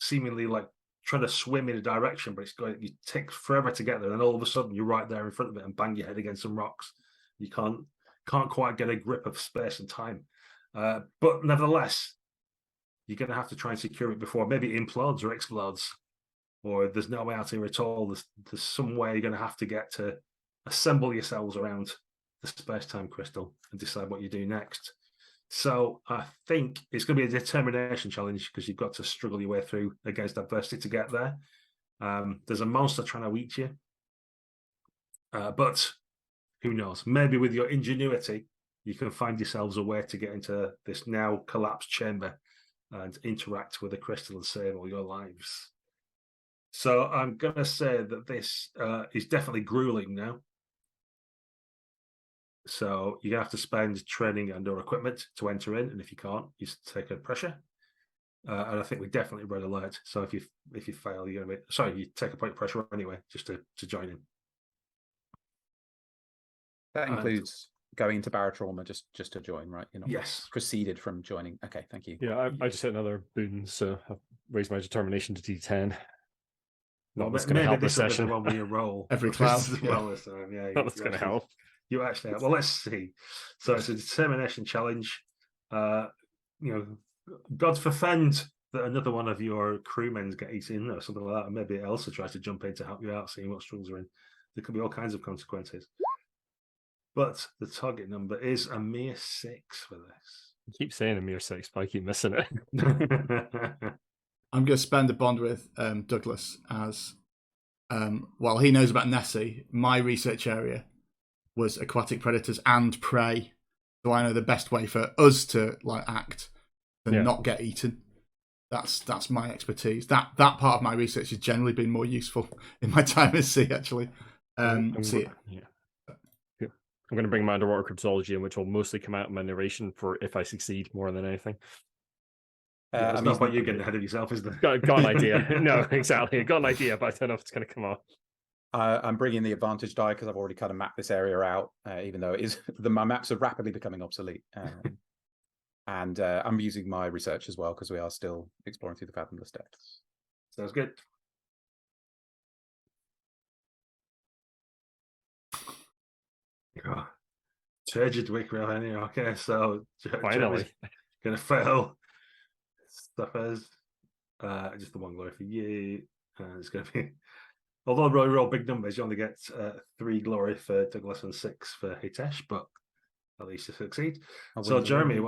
seemingly like trying to swim in a direction, but you take forever to get there. And all of a sudden you're right there in front of it and bang your head against some rocks. You can't quite get a grip of space and time. But nevertheless, you're going to have to try and secure it before maybe it implodes or explodes. Or there's no way out here at all. There's some way you're going to have to get to assemble yourselves around the space-time crystal and decide what you do next. So I think it's going to be a determination challenge because you've got to struggle your way through against adversity to get there. There's a monster trying to eat you. But who knows? Maybe with your ingenuity, you can find yourselves a way to get into this now collapsed chamber and interact with the crystal and save all your lives. So I'm going to say that this is definitely grueling now. So you're going to have to spend training and or equipment to enter in. And if you can't, you take a pressure. And I think we definitely red alert. So if you fail, you're going to be, you take a point of pressure anyway, just to join in. That includes going into barotrauma just to join, right? You're not preceded from joining. Okay, thank you. Yeah, I just hit another boon, so I've raised my determination to D10. Not that's going to help this session. One where you roll every class as well this time. Yeah, that's going to help. You actually have. Well, let's see. So it's a determination challenge. God forfend that another one of your crewmen get eaten or something like that, and maybe Elsa tries to jump in to help you out, seeing what struggles are in. There could be all kinds of consequences. But the target number is a mere 6 for this. You keep saying a mere 6, but I keep missing it. I'm going to spend a bond with Douglas as, while he knows about Nessie, my research area was aquatic predators and prey. So I know the best way for us to act to not get eaten. That's my expertise. That part of my research has generally been more useful in my time at sea, actually. I'm going to bring my underwater cryptology in, which will mostly come out in my narration for if I succeed more than anything. It's not about you getting ahead of yourself, is there? Got an idea. No, exactly. I got an idea, but I don't know if it's going to come off. I'm bringing the advantage die because I've already kind of mapped this area out, even though my maps are rapidly becoming obsolete. And I'm using my research as well because we are still exploring through the fathomless depths. Sounds good. Oh, turgid week around here. Okay, so finally going to fail. Stuffers. Just the one glory for you. It's going to be, although roll big numbers, you only get 3 glory for Douglas and 6 for Hitesh, but at least to succeed. I So, win the Jeremy, win.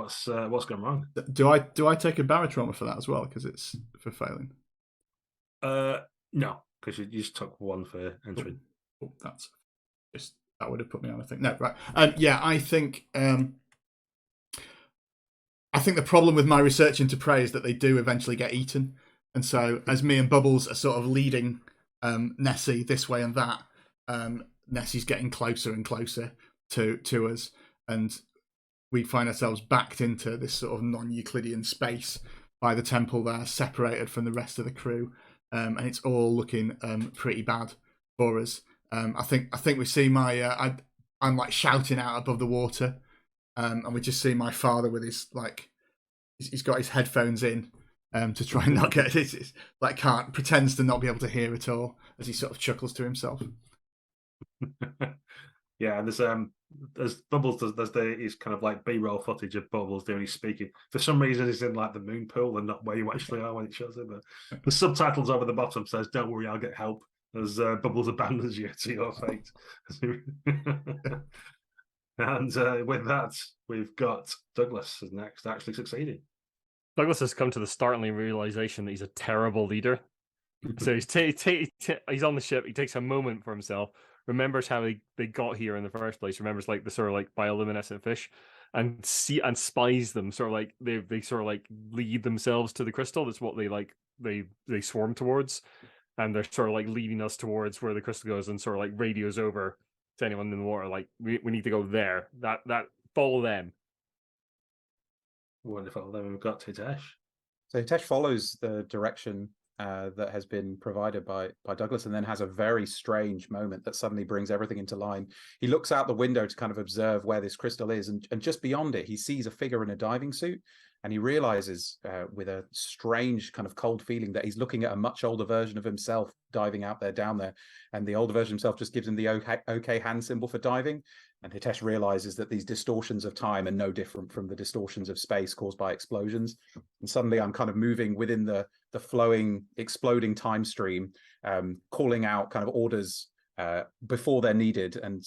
what's gone wrong? Do I take a barotrauma for that as well because it's for failing? No, because you just took one for entering. Oh, that's just that would have put me on. I think no, right. Yeah, I think the problem with my research into prey is that they do eventually get eaten, and so as me and Bubbles are sort of leading Nessie this way and that, Nessie's getting closer and closer to us, and we find ourselves backed into this sort of non-Euclidean space by the temple there, separated from the rest of the crew, and it's all looking pretty bad for us. I think we see I'm like shouting out above the water, and we just see my father with his he's got his headphones in to try and not get it. Like pretends to not be able to hear at all as he sort of chuckles to himself. Yeah, and there's Bubbles. There's kind of like B-roll footage of Bubbles doing his speaking. For some reason, he's in like the moon pool and not where you actually are when it shows it. But the subtitles over the bottom says, "Don't worry, I'll get help." As Bubbles abandons you to your fate. And with that, we've got Douglas is next, actually succeeding. Douglas has come to the startling realization that he's a terrible leader. So he's on the ship. He takes a moment for himself, remembers how they got here in the first place, remembers like the sort of like bioluminescent fish, and spies them. Sort of like they sort of like lead themselves to the crystal. That's what they swarm towards, and they're sort of like leading us towards where the crystal goes, and sort of like radios over to anyone in the water, like we need to go there. That follow them. Wonderful. Then we've got Hitesh. So Hitesh follows the direction that has been provided by Douglas, and then has a very strange moment that suddenly brings everything into line. He looks out the window to kind of observe where this crystal is, and just beyond it, he sees a figure in a diving suit, and he realizes with a strange kind of cold feeling that he's looking at a much older version of himself diving out there, down there, and the older version himself just gives him the okay hand symbol for diving. And Hitesh realizes that these distortions of time are no different from the distortions of space caused by explosions. And suddenly I'm kind of moving within the flowing, exploding time stream, calling out kind of orders before they're needed, and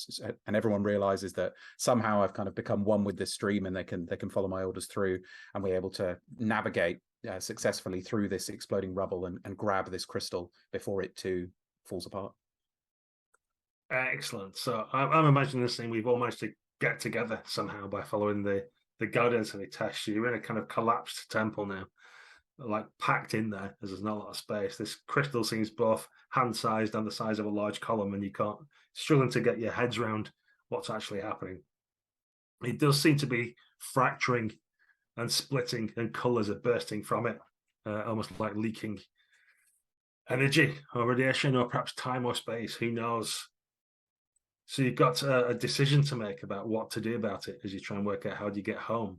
everyone realizes that somehow I've kind of become one with this stream, and they can follow my orders through, and we're able to navigate successfully through this exploding rubble and grab this crystal before it too falls apart. Excellent. So I'm imagining this thing. We've all managed to get together somehow by following the guidance of Hitesh. You're in a kind of collapsed temple now, like packed in there, as there's not a lot of space. This crystal seems both hand-sized and the size of a large column, and you can't struggling to get your heads around what's actually happening. It does seem to be fracturing and splitting, and colours are bursting from it, almost like leaking energy or radiation, or perhaps time or space. Who knows? So you've got a decision to make about what to do about it as you try and work out how do you get home.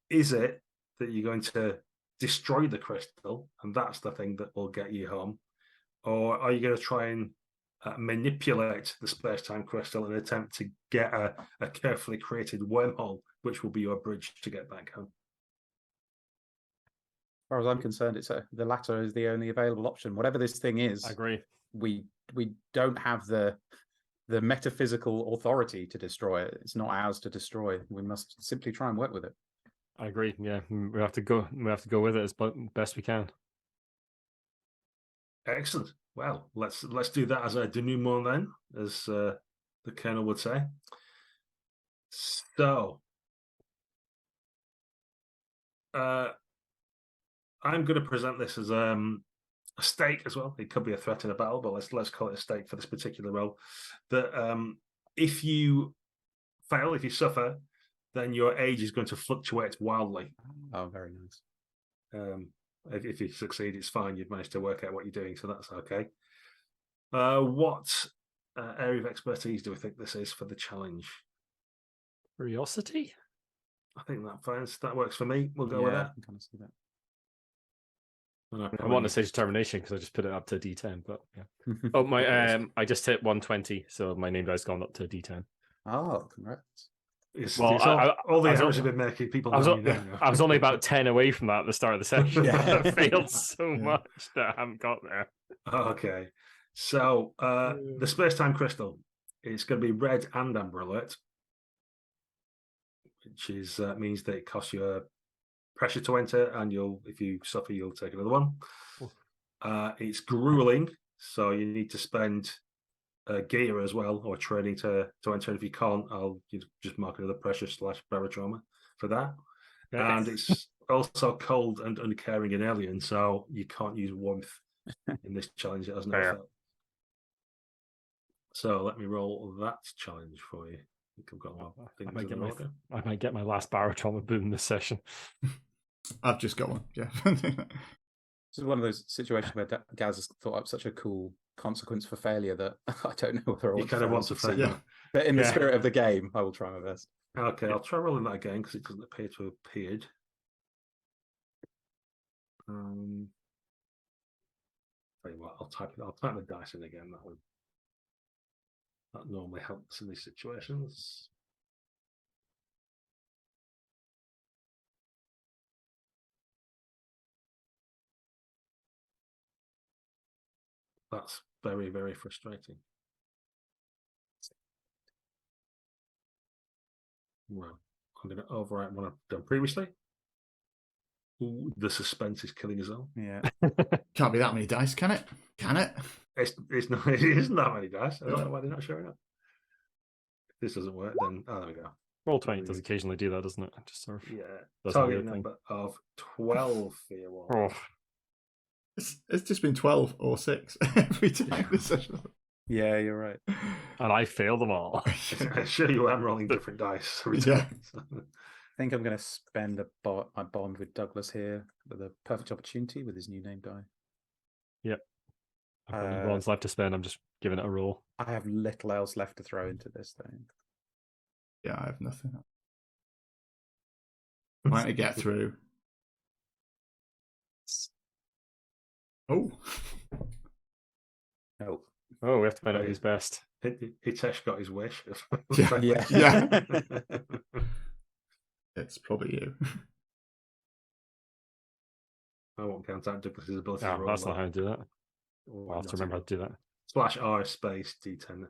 Is it that you're going to destroy the crystal, and that's the thing that will get you home? Or are you going to try and manipulate the space-time crystal in an attempt to get a carefully created wormhole, which will be your bridge to get back home? As far as I'm concerned, the latter is the only available option. Whatever this thing is, I agree. We don't have the metaphysical authority to destroy it. It's not ours to destroy. We must simply try and work with it. I agree. Yeah, we have to go with it as best we can. Excellent. Well, let's do that as a denouement then, as the Colonel would say. So, I'm going to present this as a stake as well. It could be a threat in a battle, but let's call it a stake for this particular role. That if you fail, if you suffer, then your age is going to fluctuate wildly. Oh, very nice. If you succeed, it's fine. You've managed to work out what you're doing, so that's okay. What area of expertise do we think this is for the challenge? Curiosity? I think that works for me. We'll go with that. I can kind of see that. I want to say determination because I just put it up to D10, but yeah. Oh, my I just hit 120, so my name dice gone up to D10. Oh, congrats. All the errors have been making people. I was only about 10 away from that at the start of the session. I failed so much that I haven't got there. Okay, so the space-time crystal is going to be red and amber alert. which is means that it costs you a pressure to enter, and if you suffer, you'll take another one. It's grueling, so you need to spend gear as well, or training to enter. And if you can't, I'll just mark another pressure / barotrauma for that. And it's also cold and uncaring and alien, so you can't use warmth in this challenge. It has no effect. So let me roll that challenge for you. I think I've got I might get my last barotrauma boom this session. I've just got one. Yeah. This is one of those situations where Gaz has thought up such a cool consequence for failure that I don't know whether I want to say. Yeah. But in the spirit of the game, I will try my best. Okay, I'll try rolling that again because it doesn't appear to have appeared. Tell you what, I'll type the dice in again. That normally helps in these situations. That's very, very frustrating. Well, I'm going to overwrite what I've done previously. Ooh, the suspense is killing us all. Yeah. Can't be that many dice, can it? Can it? It's not. It isn't that many dice. I don't know why they're not showing up. If this doesn't work, then there we go. Roll20 does occasionally do that, doesn't it? Just sort of Target number of 12 for you all. It's just been 12 or 6 every time this session. Yeah, you're right. And I failed them all. I assure you I'm rolling different dice every Yeah. time. I think I'm going to spend my bond with Douglas here with a perfect opportunity with his new name die. Yep. I've got any bronze left to spend. I'm just giving it a roll. I have little else left to throw into this thing. Yeah, I have nothing. Trying to get through. Oh. Oh, we have to find out who's best. Hitesh got his wish. Yeah. It's probably you. I won't count out Douglas's ability to roll. That's not how to do that. I'll have to remember how to do that. /R space D10.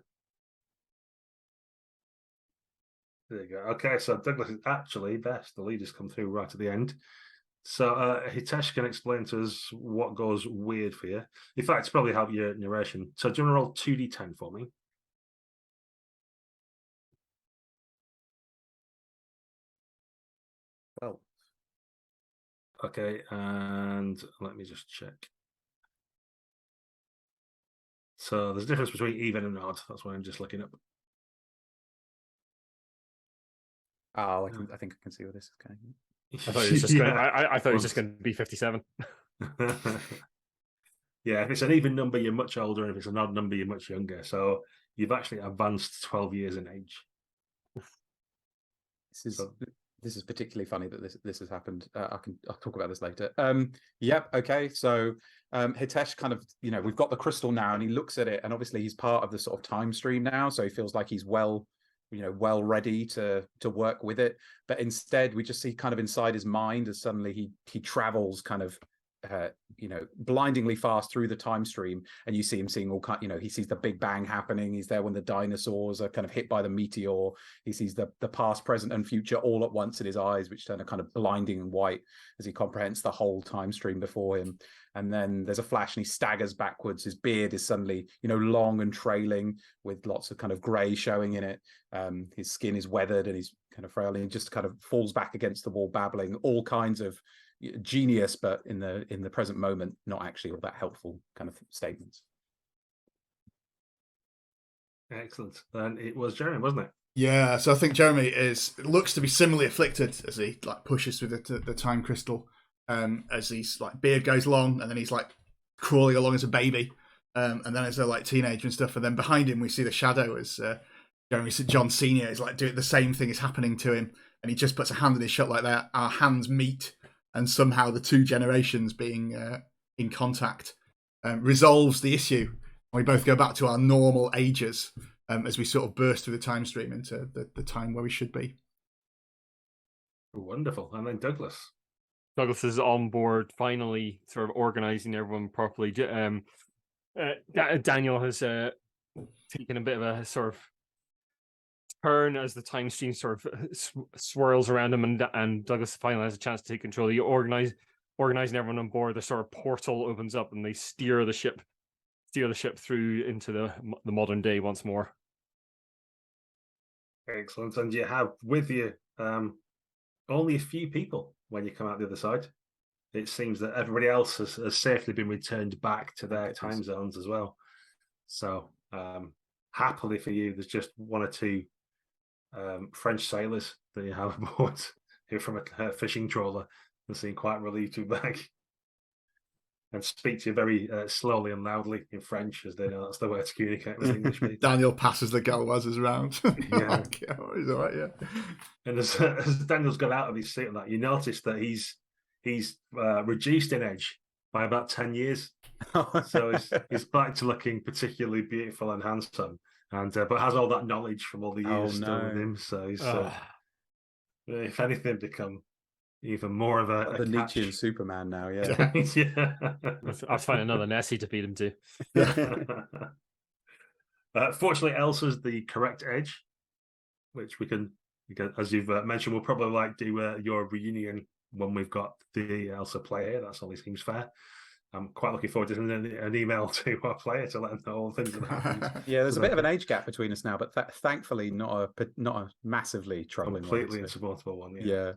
There you go. Okay, so Douglas is actually best. The leaders come through right at the end. So Hitesh can explain to us what goes weird for you. In fact, it's probably help your narration. So do you want to roll 2d10 for me? Well. Okay, and let me just check. So there's a difference between even and odd. That's what I'm just looking up. Oh, I think I can see where this is going. I thought it was just going. I thought it was just going to be 57. Yeah, if it's an even number, you're much older, and if it's an odd number, you're much younger. So you've actually advanced 12 years in age. This is particularly funny that this has happened. I'll talk about this later. Yep. Okay. So Hitesh kind of, we've got the crystal now, and he looks at it, and obviously he's part of the sort of time stream now, so he feels like he's well ready to work with it. But instead, we just see kind of inside his mind as suddenly he travels kind of blindingly fast through the time stream, and you see him seeing all kind. He sees the Big Bang happening. He's there when the dinosaurs are kind of hit by the meteor. He sees the past, present, and future all at once in his eyes, which turn a kind of blinding and white as he comprehends the whole time stream before him. And then there's a flash, and he staggers backwards. His beard is suddenly, long and trailing, with lots of kind of grey showing in it. His skin is weathered, and he's kind of frail, and he just kind of falls back against the wall, babbling all kinds of genius, but in the present moment, not actually all that helpful kind of statements. Excellent. And it was Jeremy, wasn't it? Yeah, so I think Jeremy looks to be similarly afflicted as he pushes through the time crystal, as his beard goes long, and then he's crawling along as a baby, and then as a teenager and stuff, and then behind him we see the shadow as Jeremy St. John Senior is doing the same thing is happening to him, and he just puts a hand in his shot like that. Our hands meet, and somehow the two generations being in contact resolves the issue. And we both go back to our normal ages as we sort of burst through the time stream into the time where we should be. Wonderful. And then Douglas. Douglas is on board, finally sort of organising everyone properly. Daniel has taken a bit of a sort of turn as the time stream sort of swirls around him, and Douglas finally has a chance to take control. You organizing everyone on board. The sort of portal opens up, and they steer the ship through into the modern day once more. Excellent. And you have with you only a few people when you come out the other side. It seems that everybody else has safely been returned back to their time zones as well. So happily for you, there's just one or two French sailors that you have aboard here from a fishing trawler and seem quite relieved to be back and speak to you very slowly and loudly in French, as they know that's the way to communicate with English people. Daniel passes the Gauloises around. Yeah. He's all right, yeah. And as Daniel's got out of his seat on that, you notice that he's reduced in age by about 10 years. So he's back to looking particularly beautiful and handsome, and but has all that knowledge from all the years still with him. So he's, if anything, become even more of a Nietzschean Superman now. Yeah. Yeah. I'll find another Nessie to beat him to. Fortunately, Elsa's the correct age, which we can, as you've mentioned, we'll probably do your reunion when we've got the Elsa play here. That only seems fair. I'm quite looking forward to sending an email to our player to let them know all the things that happened. Yeah, there's a bit of an age gap between us now, but thankfully not a massively troubling completely one, insupportable one. Yeah.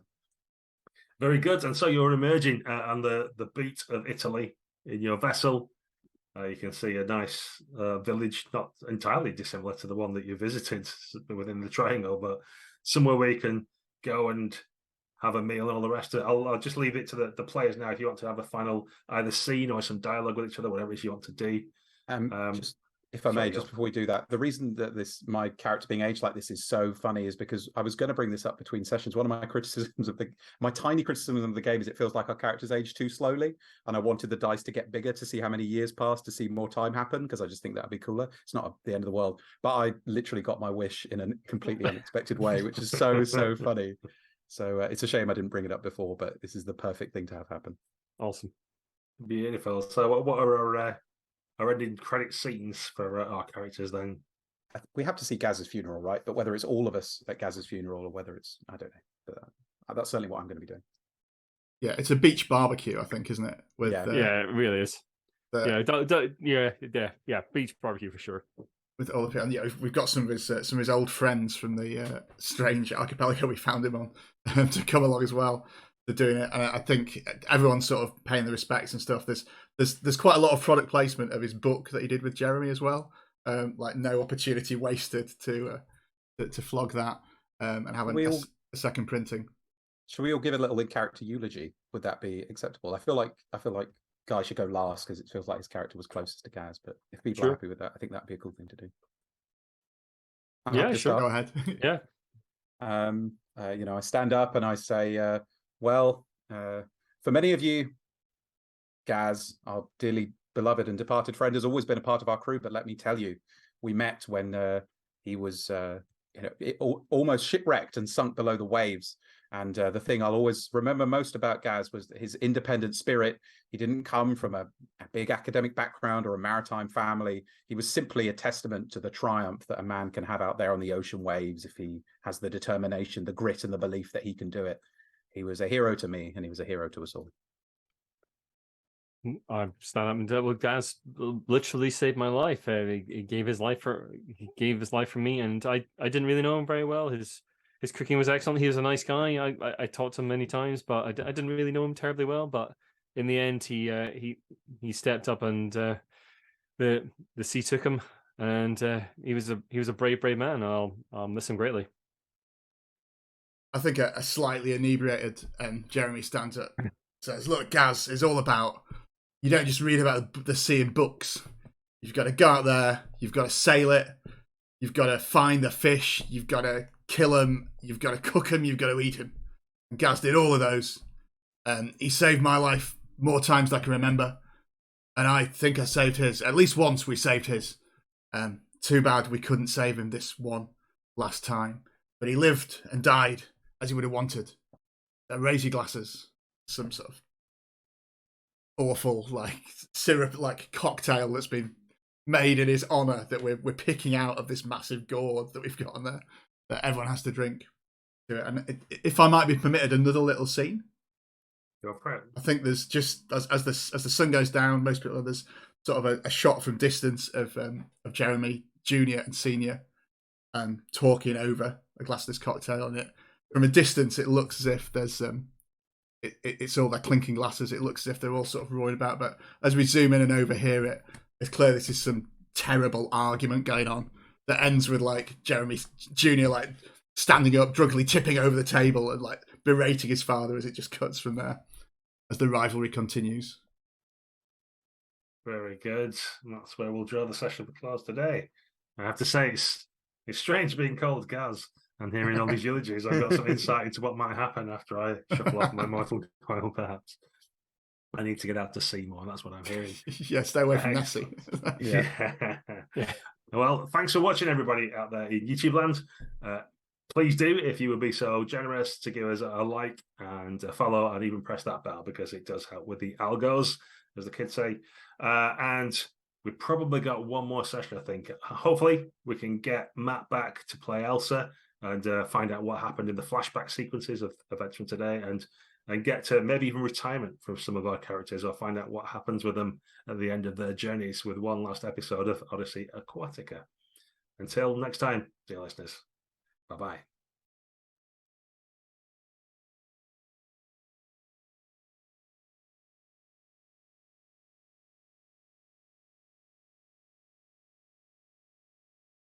Very good. And so you're emerging on the beat of Italy in your vessel. You can see a nice village, not entirely dissimilar to the one that you visited within the triangle, but somewhere where you can go and have a meal and all the rest of it. I'll just leave it to the players now if you want to have a final either scene or some dialogue with each other, whatever it is you want to do. Just, if I may, just before we do that, the reason that my character being aged like this is so funny is because I was going to bring this up between sessions. One of my criticisms of my tiny criticism of the game is it feels like our characters age too slowly, and I wanted the dice to get bigger to see how many years pass, to see more time happen, because I just think that'd be cooler. It's not the end of the world, but I literally got my wish in a completely unexpected way, which is so funny. So it's a shame I didn't bring it up before, but this is the perfect thing to have happen. Awesome. Beautiful. So what are our ending credit scenes for our characters then? We have to see Gaz's funeral, right? But whether it's all of us at Gaz's funeral or whether it's, I don't know. But that's certainly what I'm going to be doing. Yeah, it's a beach barbecue, I think, isn't it? With, yeah, it really is. Yeah, beach barbecue for sure. With all the people, and yeah, we've got some of his old friends from the strange archipelago we found him on to come along as well. They're doing it, and I think everyone's sort of paying the respects and stuff. There's quite a lot of product placement of his book that he did with Jeremy as well. Like no opportunity wasted to flog that and have a second printing. Should we all give a little in-character eulogy? Would that be acceptable? I feel like Guy should go last because it feels like his character was closest to Gaz. But if people are happy with that, I think that'd be a cool thing to do. Yeah, sure. Go ahead. Yeah. I stand up and I say, for many of you, Gaz, our dearly beloved and departed friend, has always been a part of our crew. But let me tell you, we met when he was almost shipwrecked and sunk below the waves. And the thing I'll always remember most about Gaz was his independent spirit. He didn't come from a big academic background or a maritime family. He was simply a testament to the triumph that a man can have out there on the ocean waves if he has the determination, the grit, and the belief that he can do it. He was a hero to me, and he was a hero to us all. I stand up and tell Gaz literally saved my life. He gave his life for me, and I didn't really know him very well. His cooking was excellent. He was a nice guy. I talked to him many times, but I didn't really know him terribly well. But in the end, he stepped up, and the sea took him, and he was a brave man. I'll miss him greatly. I think a slightly inebriated Jeremy stands up, says, "Look, Gaz, it's all about. You don't just read about the sea in books. You've got to go out there. You've got to sail it. You've got to find the fish. You've got to kill them. You've got to cook them. You've got to eat them." And Gaz did all of those. He saved my life more times than I can remember. And I think I saved his. At least once we saved his. Too bad we couldn't save him this one last time. But he lived and died as he would have wanted. Raise your glasses. Some sort of awful syrup cocktail that's been made in his honour that we're picking out of this massive gourd that we've got on there. that everyone has to drink to it. And if I might be permitted another little scene, Go for it. I think there's just as the sun goes down, most people there's sort of a shot from distance of Jeremy Junior and Senior talking over a glass of this cocktail, and it from a distance it looks as if there's it's all their clinking glasses. It looks as if they're all sort of roaring about, but as we zoom in and overhear it, it's clear this is some terrible argument going on that ends with like Jeremy Junior like standing up, drunkenly tipping over the table and like berating his father as it just cuts from there as the rivalry continues. Very good. And that's where we'll draw the session to close today. I have to say, it's strange being called Gaz and hearing all these eulogies. I've got some insight into what might happen after I shuffle off my mortal coil, perhaps. I need to get out to sea more. That's what I'm hearing. Yeah, stay away from Nessie. Yeah. Well, thanks for watching, everybody out there in YouTube land. Please do, if you would be so generous, to give us a like and a follow, and even press that bell, because it does help with the algos, as the kids say. And we've probably got one more session, I think. Hopefully, we can get Matt back to play Elsa and find out what happened in the flashback sequences of events from today, and get to maybe even retirement from some of our characters, or find out what happens with them at the end of their journeys with one last episode of Odyssey Aquatica. Until next time, dear listeners, bye-bye.